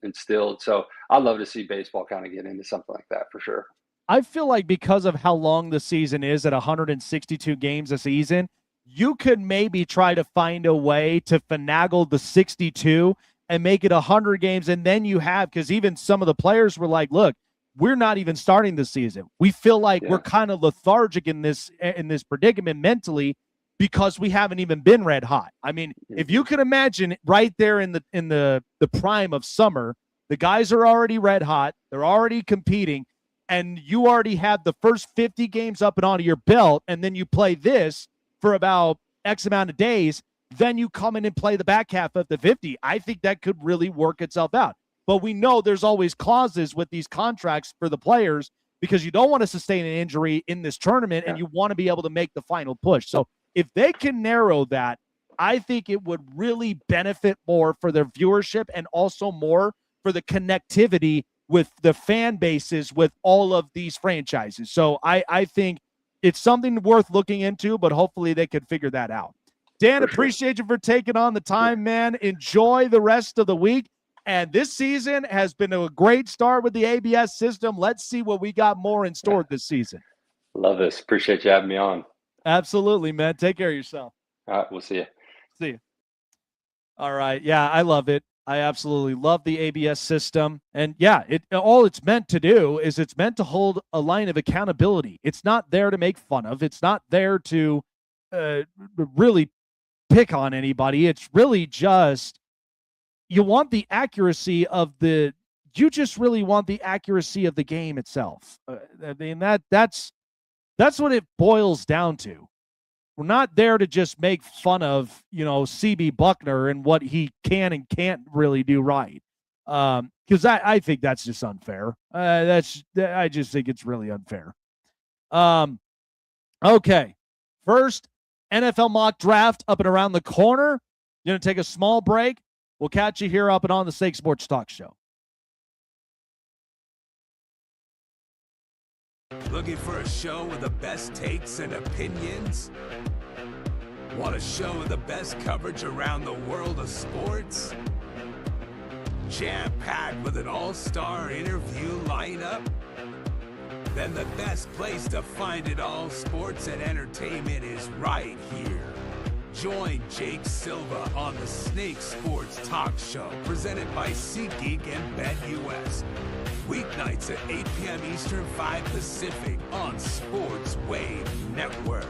instilled. So I'd love to see baseball kind of get into something like that for sure. I feel like because of how long the season is at 162 games a season, you could maybe try to find a way to finagle the 62 and make it 100 games. And then you have, because even some of the players were like, look, we're not even starting the season. We feel like we're kind of lethargic in this predicament mentally because we haven't even been red hot. I mean, if you can imagine right there in the prime of summer, the guys are already red hot. They're already competing, and you already have the first 50 games up and onto your belt, and then you play this for about X amount of days. Then you come in and play the back half of the 50. I think that could really work itself out. But we know there's always clauses with these contracts for the players because you don't want to sustain an injury in this tournament and you want to be able to make the final push. So if they can narrow that, I think it would really benefit more for their viewership and also more for the connectivity with the fan bases with all of these franchises. So I think it's something worth looking into, but hopefully they can figure that out. Dan, appreciate you for taking on the time, man. Enjoy the rest of the week. And this season has been a great start with the ABS system. Let's see what we got more in store this season. Love this. Appreciate you having me on. Absolutely, man. Take care of yourself. All right, we'll see you. See you. All right. Yeah, I love it. I absolutely love the ABS system. And yeah, all it's meant to do is it's meant to hold a line of accountability. It's not there to make fun of. It's not there to really pick on anybody. It's really just you just really want the accuracy of the game itself. I mean, that's what it boils down to. We're not there to just make fun of, CB Buckner and what he can and can't really do right. Because I think that's just unfair. I just think it's really unfair. Okay. First NFL mock draft up and around the corner. Going to take a small break. We'll catch you here up and on the Stake Sports Talk Show. Looking for a show with the best takes and opinions? Want a show with the best coverage around the world of sports? Jam-packed with an all-star interview lineup? Then the best place to find it all, sports and entertainment, is right here. Join Jake Silva on the Snake Sports Talk Show, presented by SeatGeek and BetUS. Weeknights at 8 p.m. Eastern, 5 Pacific on Sports Wave Network.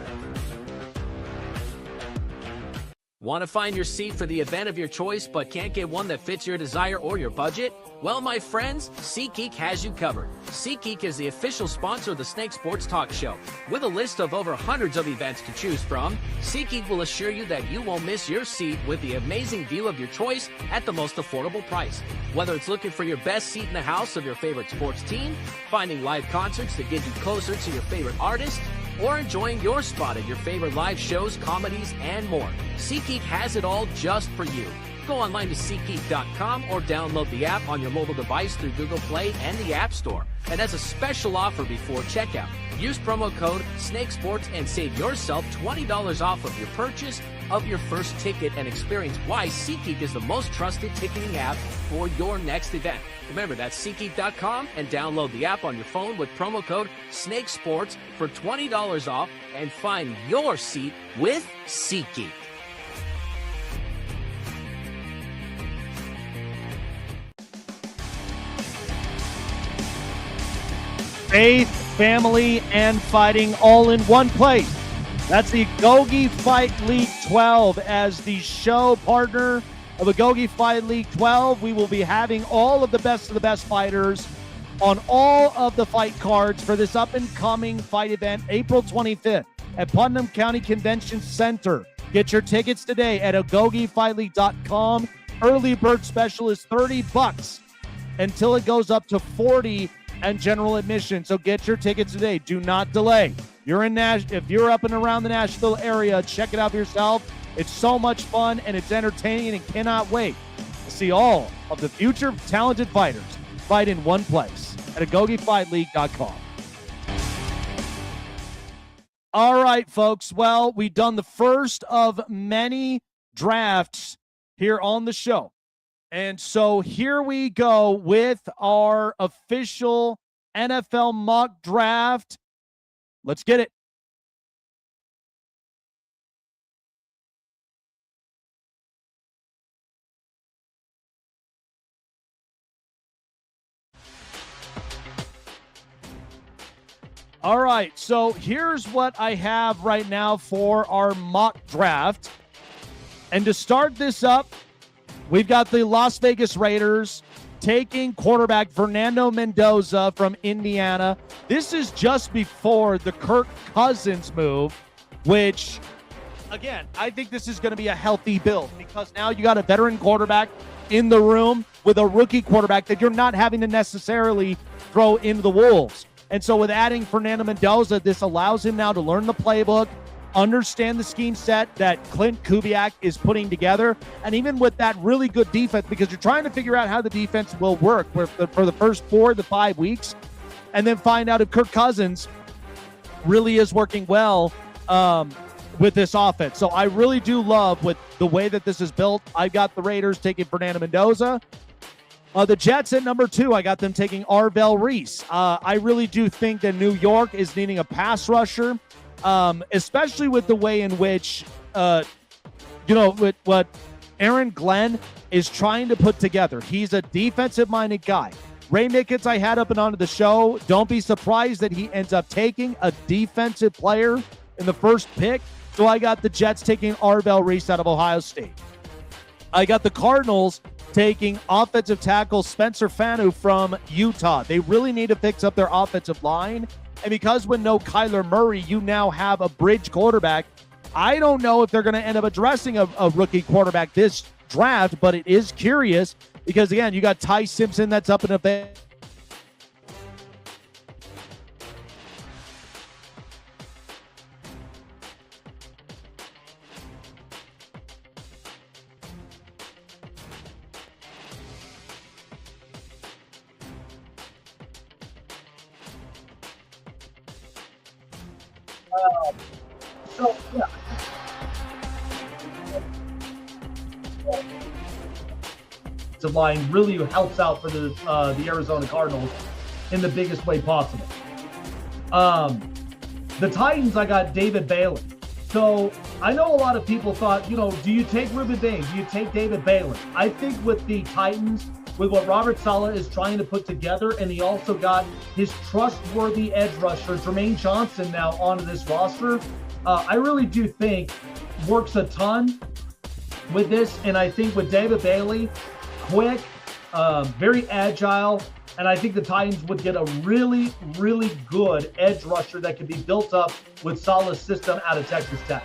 Want to find your seat for the event of your choice but can't get one that fits your desire or your budget? Well, my friends, SeatGeek has you covered. SeatGeek is the official sponsor of the Snake Sports Talk Show. With a list of over hundreds of events to choose from, SeatGeek will assure you that you won't miss your seat with the amazing view of your choice at the most affordable price. Whether it's looking for your best seat in the house of your favorite sports team, finding live concerts that get you closer to your favorite artist, or enjoying your spot at your favorite live shows, comedies, and more, SeatGeek has it all just for you. Go online to SeatGeek.com or download the app on your mobile device through Google Play and the App Store. And as a special offer before checkout, use promo code SNAKESPORTS and save yourself $20 off of your purchase of your first ticket, and experience why SeatGeek is the most trusted ticketing app for your next event. Remember, that's SeatGeek.com and download the app on your phone with promo code SNAKESPORTS for $20 off and find your seat with SeatGeek. Faith, family, and fighting all in one place. That's the Agoge Fight League XII. As the show partner of Agoge Fight League XII, we will be having all of the best fighters on all of the fight cards for this up-and-coming fight event, April 25th at Putnam County Convention Center. Get your tickets today at AgogeFightLeague.com. Early bird special is $30 until it goes up to $40 and general admission. So get your tickets today. Do not delay. If you're up and around the Nashville area, check it out for yourself. It's so much fun and it's entertaining, and cannot wait to see all of the future talented fighters fight in one place at AgogeFightLeague.com. All right, folks. Well, we've done the first of many drafts here on the show. And so here we go with our official NFL mock draft. Let's get it. All right, so here's what I have right now for our mock draft. And to start this up, we've got the Las Vegas Raiders taking quarterback Fernando Mendoza from Indiana. This is just before the Kirk Cousins move, which, again, I think this is going to be a healthy build because now you got a veteran quarterback in the room with a rookie quarterback that you're not having to necessarily throw into the wolves. And so with adding Fernando Mendoza, this allows him now to learn the playbook, understand the scheme set that Clint Kubiak is putting together, and even with that really good defense, because you're trying to figure out how the defense will work for the first 4 to 5 weeks, and then find out if Kirk Cousins really is working well with this offense. So I really do love with the way that this is built. I got the Raiders taking Fernando Mendoza. The Jets at number 2, I got them taking Arvell Reese. I really do think that New York is needing a pass rusher. Especially with the way in which, with what Aaron Glenn is trying to put together. He's a defensive-minded guy. Ray Mickens, I had up and onto the show. Don't be surprised that he ends up taking a defensive player in the first pick. So I got the Jets taking Arvell Reese out of Ohio State. I got the Cardinals taking offensive tackle Spencer Fanu from Utah. They really need to fix up their offensive line. And because with no Kyler Murray, you now have a bridge quarterback. I don't know if they're going to end up addressing a rookie quarterback this draft, but it is curious because, again, you got Ty Simpson that's up in a bit. Line really helps out for the Arizona Cardinals in the biggest way possible. The Titans, I got David Bailey. So I know a lot of people thought, do you take Ruben Bain? Do you take David Bailey? I think with the Titans, with what Robert Saleh is trying to put together, and he also got his trustworthy edge rusher, Jermaine Johnson, now onto this roster, I really do think works a ton with this. And I think with David Bailey, quick, very agile, and I think the Titans would get a really, really good edge rusher that could be built up with Saleh's system out of Texas Tech.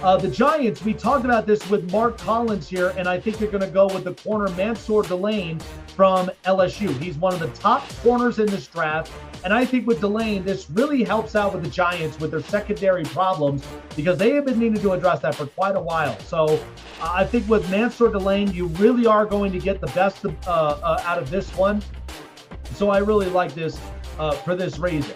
The Giants, we talked about this with Mark Collins here, and I think they're going to go with the corner Mansour Delane from LSU. He's one of the top corners in this draft, and I think with Delane, this really helps out with the Giants with their secondary problems because they have been needing to address that for quite a while. So I think with Mansour Delane, you really are going to get the best out of this one. So I really like this for this reason.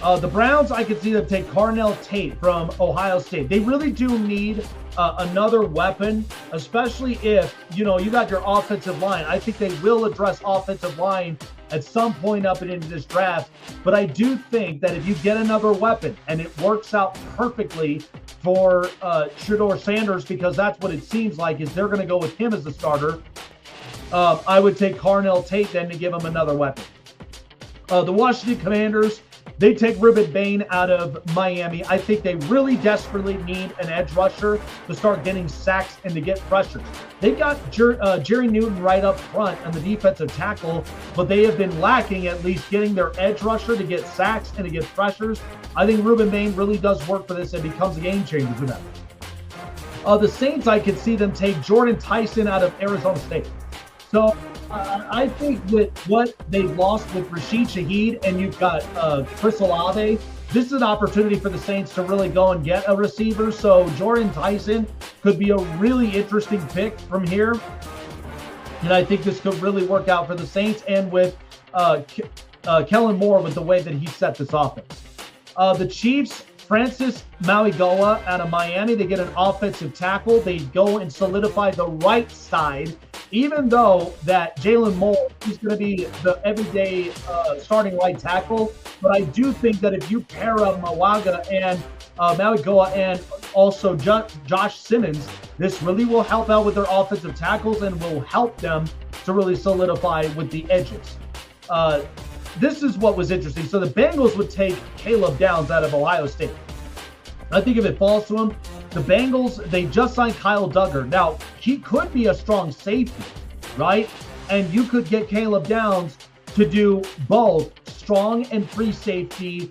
The Browns, I could see them take Carnell Tate from Ohio State. They really do need another weapon, especially if, you got your offensive line. I think they will address offensive line at some point up and into this draft. But I do think that if you get another weapon and it works out perfectly for Shedeur Sanders, because that's what it seems like is they're going to go with him as the starter, I would take Carnell Tate then to give him another weapon. The Washington Commanders, they take Ruben Bain out of Miami. I think they really desperately need an edge rusher to start getting sacks and to get pressures. They've got Jerry Newton right up front on the defensive tackle, but they have been lacking at least getting their edge rusher to get sacks and to get pressures. I think Ruben Bain really does work for this and becomes a game changer for them. The Saints, I could see them take Jordan Tyson out of Arizona State. So I think with what they've lost with Rashid Shaheed and you've got Chris Olave, this is an opportunity for the Saints to really go and get a receiver. So Jordan Tyson could be a really interesting pick from here. And I think this could really work out for the Saints and with Kellen Moore with the way that he set this offense. The Chiefs, Francis Mauigoa out of Miami, they get an offensive tackle. They go and solidify the right side, even though that Jalen Moore is going to be the everyday starting right tackle. But I do think that if you pair up Mauigoa and also Josh Simmons, this really will help out with their offensive tackles and will help them to really solidify with the edges. This is what was interesting. So the Bengals would take Caleb Downs out of Ohio State. I think if it falls to him, the Bengals, they just signed Kyle Duggar. Now, he could be a strong safety, right? And you could get Caleb Downs to do both strong and free safety.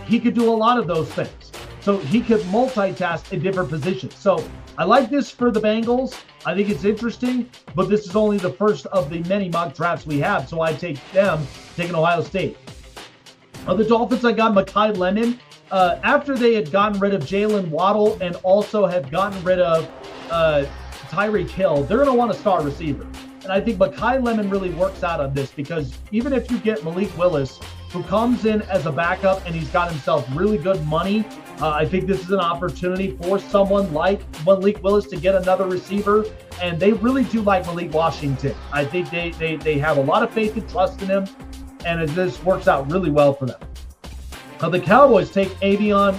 He could do a lot of those things. So he could multitask in different positions. So I like this for the Bengals. I think it's interesting, but this is only the first of the many mock drafts we have. So I take them, taking Ohio State. The Dolphins, I got Mekhi Lemon. After they had gotten rid of Jalen Waddle and also had gotten rid of Tyreek Hill, they're going to want a star receiver. And I think Mekhi Lemon really works out on this because even if you get Malik Willis, who comes in as a backup and he's got himself really good money, I think this is an opportunity for someone like Malik Willis to get another receiver. And they really do like Malik Washington. I think they have a lot of faith and trust in him. And this works out really well for them. The Cowboys take Avion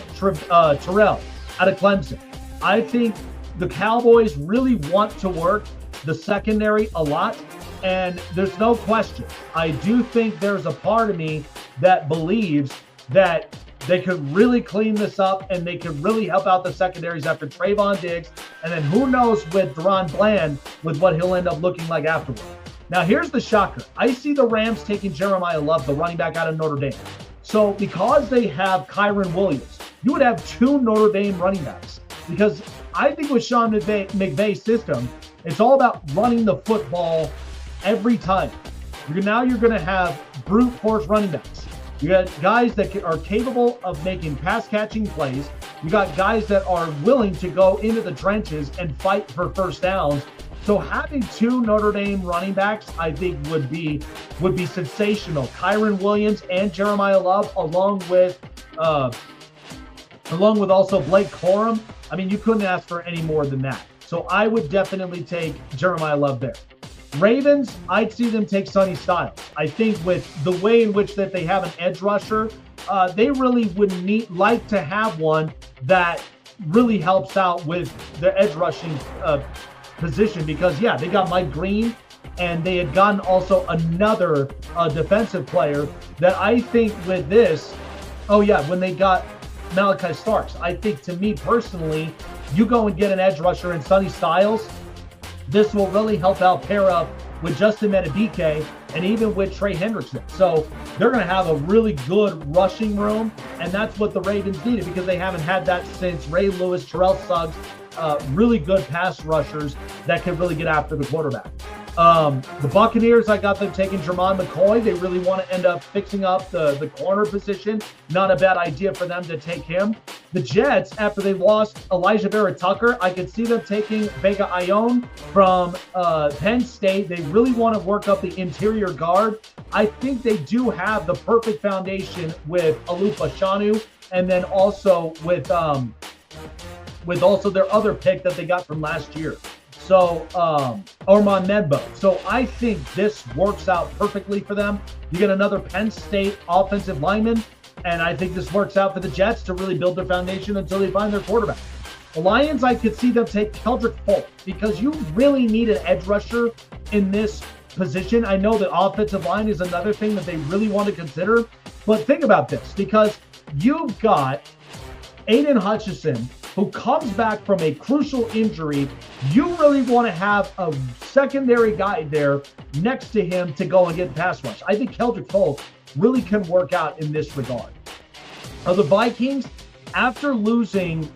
Terrell out of Clemson. I think the Cowboys really want to work the secondary a lot, and there's no question. I do think there's a part of me that believes that they could really clean this up and they could really help out the secondaries after Trayvon Diggs, and then who knows with Deron Bland with what he'll end up looking like afterward. Now, here's the shocker. I see the Rams taking Jeremiah Love, the running back out of Notre Dame. So because they have Kyron Williams, you would have two Notre Dame running backs. Because I think with Sean McVay's system, it's all about running the football every time. Now you're going to have brute force running backs. You got guys that are capable of making pass-catching plays. You got guys that are willing to go into the trenches and fight for first downs. So having two Notre Dame running backs, I think would be sensational. Kyron Williams and Jeremiah Love, along with also Blake Corum. I mean, you couldn't ask for any more than that. So I would definitely take Jeremiah Love there. Ravens, I'd see them take Sonny Styles. I think with the way in which that they have an edge rusher, they really would like to have one that really helps out with the edge rushing position because, yeah, they got Mike Green, and they had gotten also another defensive player that I think with this, when they got Malachi Starks, I think to me personally, you go and get an edge rusher in Sonny Styles, this will really help out pair up with Justin Metabike and even with Trey Hendrickson. So they're going to have a really good rushing room, and that's what the Ravens needed because they haven't had that since Ray Lewis, Terrell Suggs, really good pass rushers that can really get after the quarterback. The Buccaneers, I got them taking Jermon McCoy. They really want to end up fixing up the corner position. Not a bad idea for them to take him. The Jets, after they lost Elijah Vera-Tucker, I could see them taking Vega Ione from Penn State. They really want to work up the interior guard. I think they do have the perfect foundation with Alufa Shanu, and then also with also their other pick that they got from last year. So, Ormond Medbo. So I think this works out perfectly for them. You get another Penn State offensive lineman, and I think this works out for the Jets to really build their foundation until they find their quarterback. The Lions, I could see them take Keldrick Folk because you really need an edge rusher in this position. I know the offensive line is another thing that they really want to consider, but think about this because you've got Aiden Hutchinson, who comes back from a crucial injury. You really want to have a secondary guy there next to him to go and get pass rush. I think Keldrick Folk really can work out in this regard. The Vikings, after losing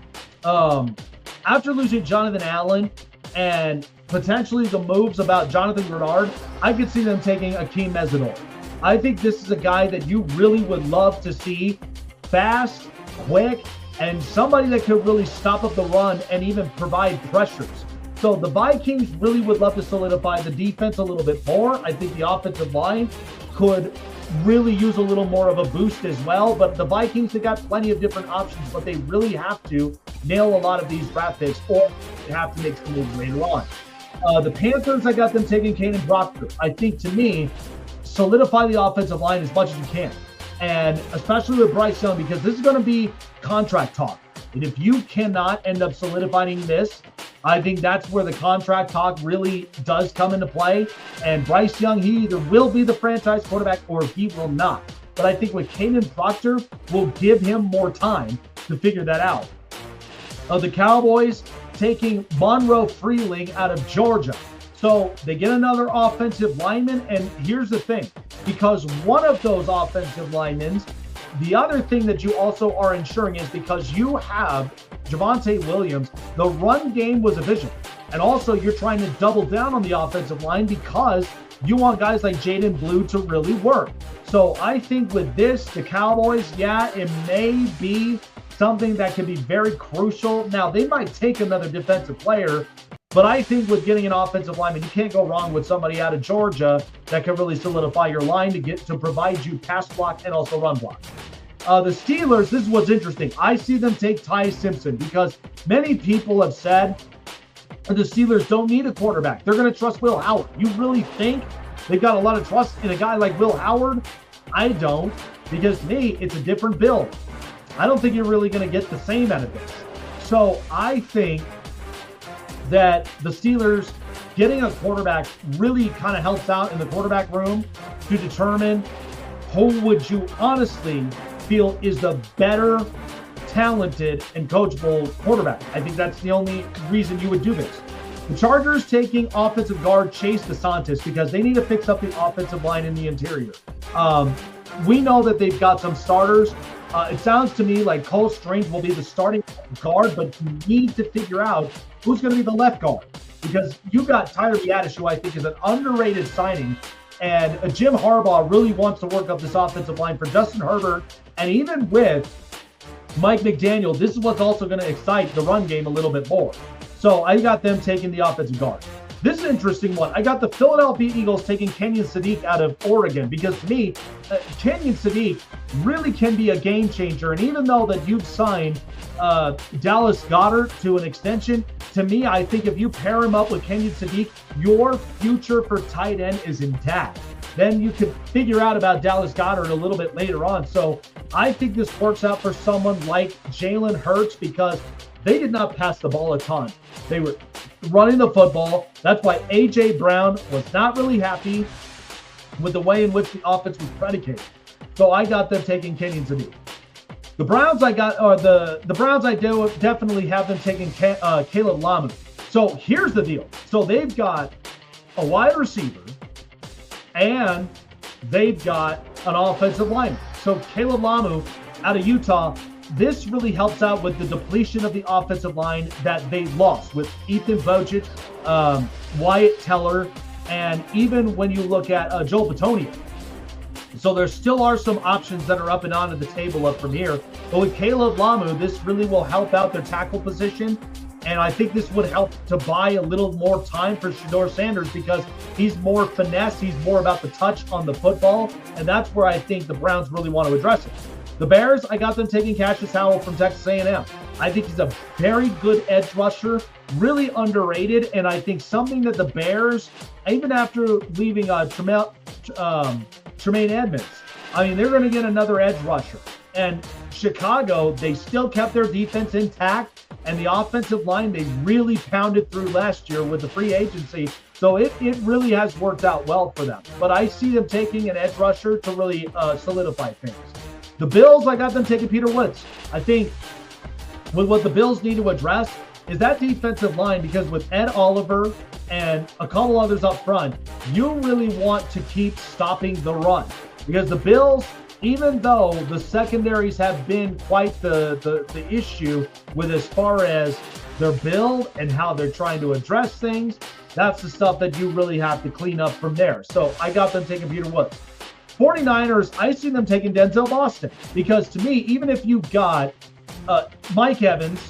Jonathan Allen and potentially the moves about Jonathan Bernard, I could see them taking Akeem Mesidor. I think this is a guy that you really would love to see fast, quick, and somebody that could really stop up the run and even provide pressures. So the Vikings really would love to solidify the defense a little bit more. I think the offensive line could really use a little more of a boost as well. But the Vikings, they got plenty of different options, but they really have to nail a lot of these draft picks or they have to make some moves later on. The Panthers, I got them taking Kaden Proctor. I think to me, solidify the offensive line as much as you can. And especially with Bryce Young, because this is going to be contract talk. And if you cannot end up solidifying this, I think that's where the contract talk really does come into play. And Bryce Young, he either will be the franchise quarterback or he will not. But I think with Kaden Proctor, will give him more time to figure that out. The Cowboys taking Monroe Freeling out of Georgia. So they get another offensive lineman, and here's the thing. Because one of those offensive linemen, the other thing that you also are ensuring is because you have Javonte Williams, the run game was a vision. And also you're trying to double down on the offensive line because you want guys like Jaden Blue to really work. So I think with this, the Cowboys, it may be something that can be very crucial. Now, they might take another defensive player, but I think with getting an offensive lineman, you can't go wrong with somebody out of Georgia that can really solidify your line to provide you pass block and also run block. The Steelers, this is what's interesting. I see them take Ty Simpson because many people have said the Steelers don't need a quarterback. They're going to trust Will Howard. You really think they've got a lot of trust in a guy like Will Howard? I don't, because to me, it's a different build. I don't think you're really going to get the same out of this. So I think that the Steelers getting a quarterback really kind of helps out in the quarterback room to determine who would you honestly feel is the better, talented, and coachable quarterback. I think that's the only reason you would do this. The Chargers taking offensive guard Chase DeSantis because they need to fix up the offensive line in the interior. We know that they've got some starters. It sounds to me like Cole Strange will be the starting guard, but you need to figure out who's going to be the left guard because you've got Tyler Biadasz, who I think is an underrated signing, and Jim Harbaugh really wants to work up this offensive line for Justin Herbert, and even with Mike McDaniel, this is what's also going to excite the run game a little bit more. So I got them taking the offensive guard. This is an interesting one. I got the Philadelphia Eagles taking Kenyon Sadiq out of Oregon because to me, Kenyon Sadiq really can be a game changer. And even though that you've signed Dallas Goedert to an extension, to me, I think if you pair him up with Kenyon Sadiq, your future for tight end is intact. Then you could figure out about Dallas Goedert a little bit later on. So I think this works out for someone like Jalen Hurts because they did not pass the ball a ton. They were running the football. That's why A.J. Brown was not really happy with the way in which the offense was predicated. So I got them taking Kenyon Sadiq. The Browns I do definitely have them taking Caleb Lamu. So here's the deal. So they've got a wide receiver and they've got an offensive lineman. So Caleb Lamu out of Utah, this really helps out with the depletion of the offensive line that they lost with Ethan Vojcic, Wyatt Teller, and even when you look at Joel Bitonio. So there still are some options that are up and onto the table up from here. But with Caleb Lamu, this really will help out their tackle position. And I think this would help to buy a little more time for Shedeur Sanders because he's more finesse. He's more about the touch on the football. And that's where I think the Browns really want to address it. The Bears, I got them taking Cassius Howell from Texas A&M. I think he's a very good edge rusher, really underrated. And I think something that the Bears, even after leaving Tremaine Edmonds, I mean, they're going to get another edge rusher. And Chicago, they still kept their defense intact. And the offensive line, they really pounded through last year with the free agency. So it really has worked out well for them. But I see them taking an edge rusher to really solidify things. The Bills, I got them taking Peter Woods. I think with what the Bills need to address is that defensive line, because with Ed Oliver and a couple others up front, you really want to keep stopping the run. Because the Bills, even though the secondaries have been quite the issue with as far as their build and how they're trying to address things, that's the stuff that you really have to clean up from there. So I got them taking Peter Woods. 49ers, I see them taking Denzel Boston because to me, even if you got Mike Evans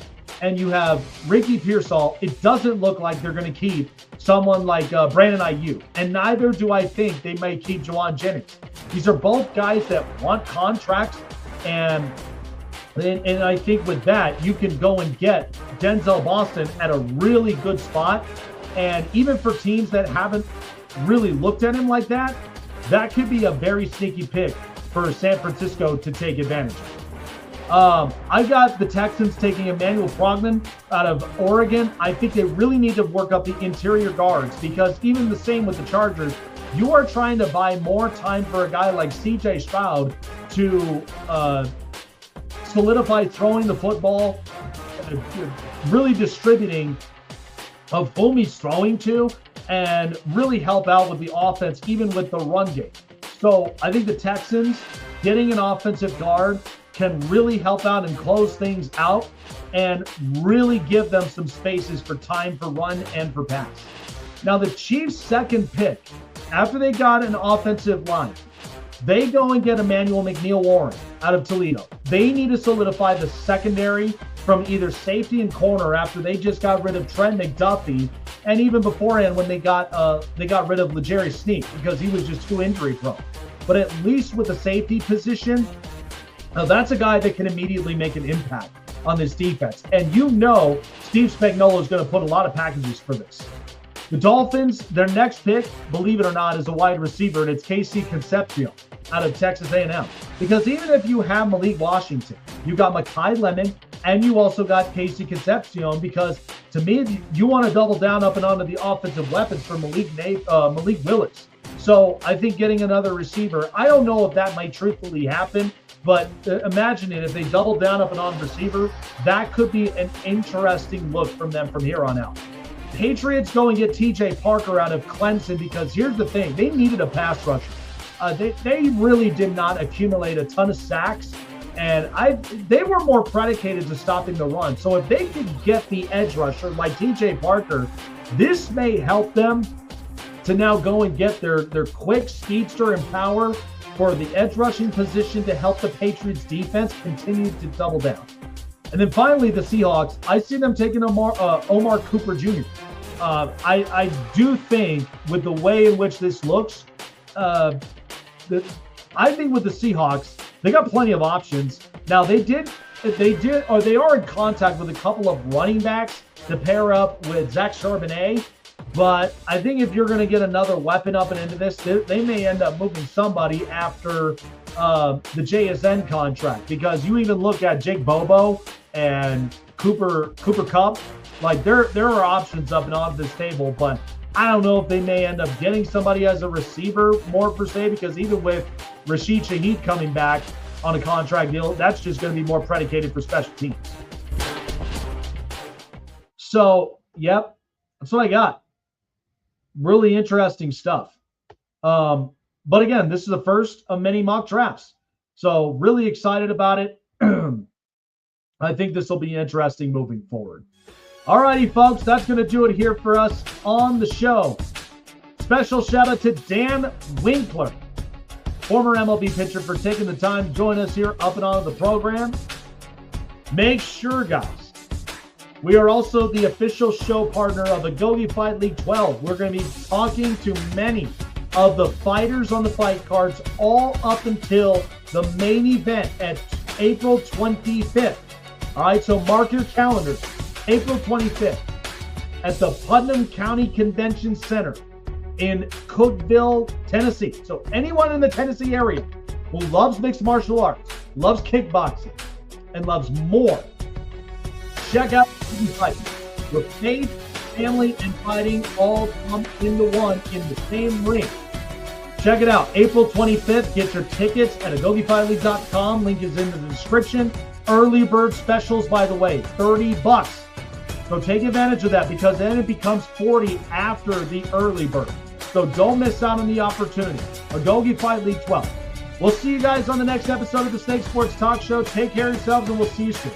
and you have Ricky Pearsall, it doesn't look like they're going to keep someone like Brandon Ayuk. And neither do I think they may keep Juwan Jennings. These are both guys that want contracts. And I think with that, you can go and get Denzel Boston at a really good spot. And even for teams that haven't really looked at him like that, that could be a very sneaky pick for San Francisco to take advantage of. I got the Texans taking Emmanuel Brogdon out of Oregon. I think they really need to work up the interior guards because even the same with the Chargers, you are trying to buy more time for a guy like C.J. Stroud to solidify throwing the football, really distributing of whom he's throwing to, and really help out with the offense, even with the run game. So I think the Texans getting an offensive guard can really help out and close things out and really give them some spaces for time for run and for pass. Now the Chiefs' second pick, after they got an offensive line, they go and get Emmanuel McNeil-Warren out of Toledo. They need to solidify the secondary from either safety and corner after they just got rid of Trent McDuffie, and even beforehand when they got rid of L'Jarius Sneed because he was just too injury prone. But at least with the safety position, that's a guy that can immediately make an impact on this defense. And you know Steve Spagnuolo is going to put a lot of packages for this. The Dolphins, their next pick, believe it or not, is a wide receiver, and it's Casey Concepcion out of Texas A&M. Because even if you have Malik Washington, you got Mekhi Lemon, and you also got Casey Concepcion, because to me, you want to double down up and onto the offensive weapons for Malik Willis. So I think getting another receiver, I don't know if that might truthfully happen, but imagine it, if they double down up and on receiver, that could be an interesting look from them from here on out. Patriots go and get TJ Parker out of Clemson because here's the thing, they needed a pass rusher. They really did not accumulate a ton of sacks, and they were more predicated to stopping the run. So if they could get the edge rusher like TJ Parker, this may help them to now go and get their quick speedster and power for the edge rushing position to help the Patriots defense continue to double down. And then finally, the Seahawks, I see them taking Omar Cooper Jr. I do think with the way in which this looks, I think with the Seahawks, they got plenty of options. Now they are in contact with a couple of running backs to pair up with Zach Charbonnet. But I think if you're going to get another weapon up and into this, they may end up moving somebody after the JSN contract, because you even look at Jake Bobo and Cooper Kupp. Like there are options up and on this table, but I don't know if they may end up getting somebody as a receiver more per se, because even with Rashid Shaheed coming back on a contract deal, that's just going to be more predicated for special teams. So, yep, that's what I got. Really interesting stuff. But again, this is the first of many mock drafts. So really excited about it. I think this will be interesting moving forward. All righty, folks, that's going to do it here for us on the show. Special shout out to Dan Winkler, former MLB pitcher, for taking the time to join us here up and on the program. Make sure, guys, we are also the official show partner of Agoge Fight League XII. We're going to be talking to many of the fighters on the fight cards all up until the main event at April 25th. All right, so mark your calendars. April 25th at the Putnam County Convention Center in Cookeville, Tennessee. So anyone in the Tennessee area who loves mixed martial arts, loves kickboxing, and loves more, check out Agoge Fight, where faith, family, and fighting all come into one in the same ring. Check it out. April 25th. Get your tickets at AgogeFightLeague.com. Link is in the description. Early bird specials, by the way, $30. So take advantage of that, because then it becomes $40 after the early bird. So don't miss out on the opportunity. Agoge Fight League 12. We'll see you guys on the next episode of the Snake Sports Talk Show. Take care of yourselves, and we'll see you soon.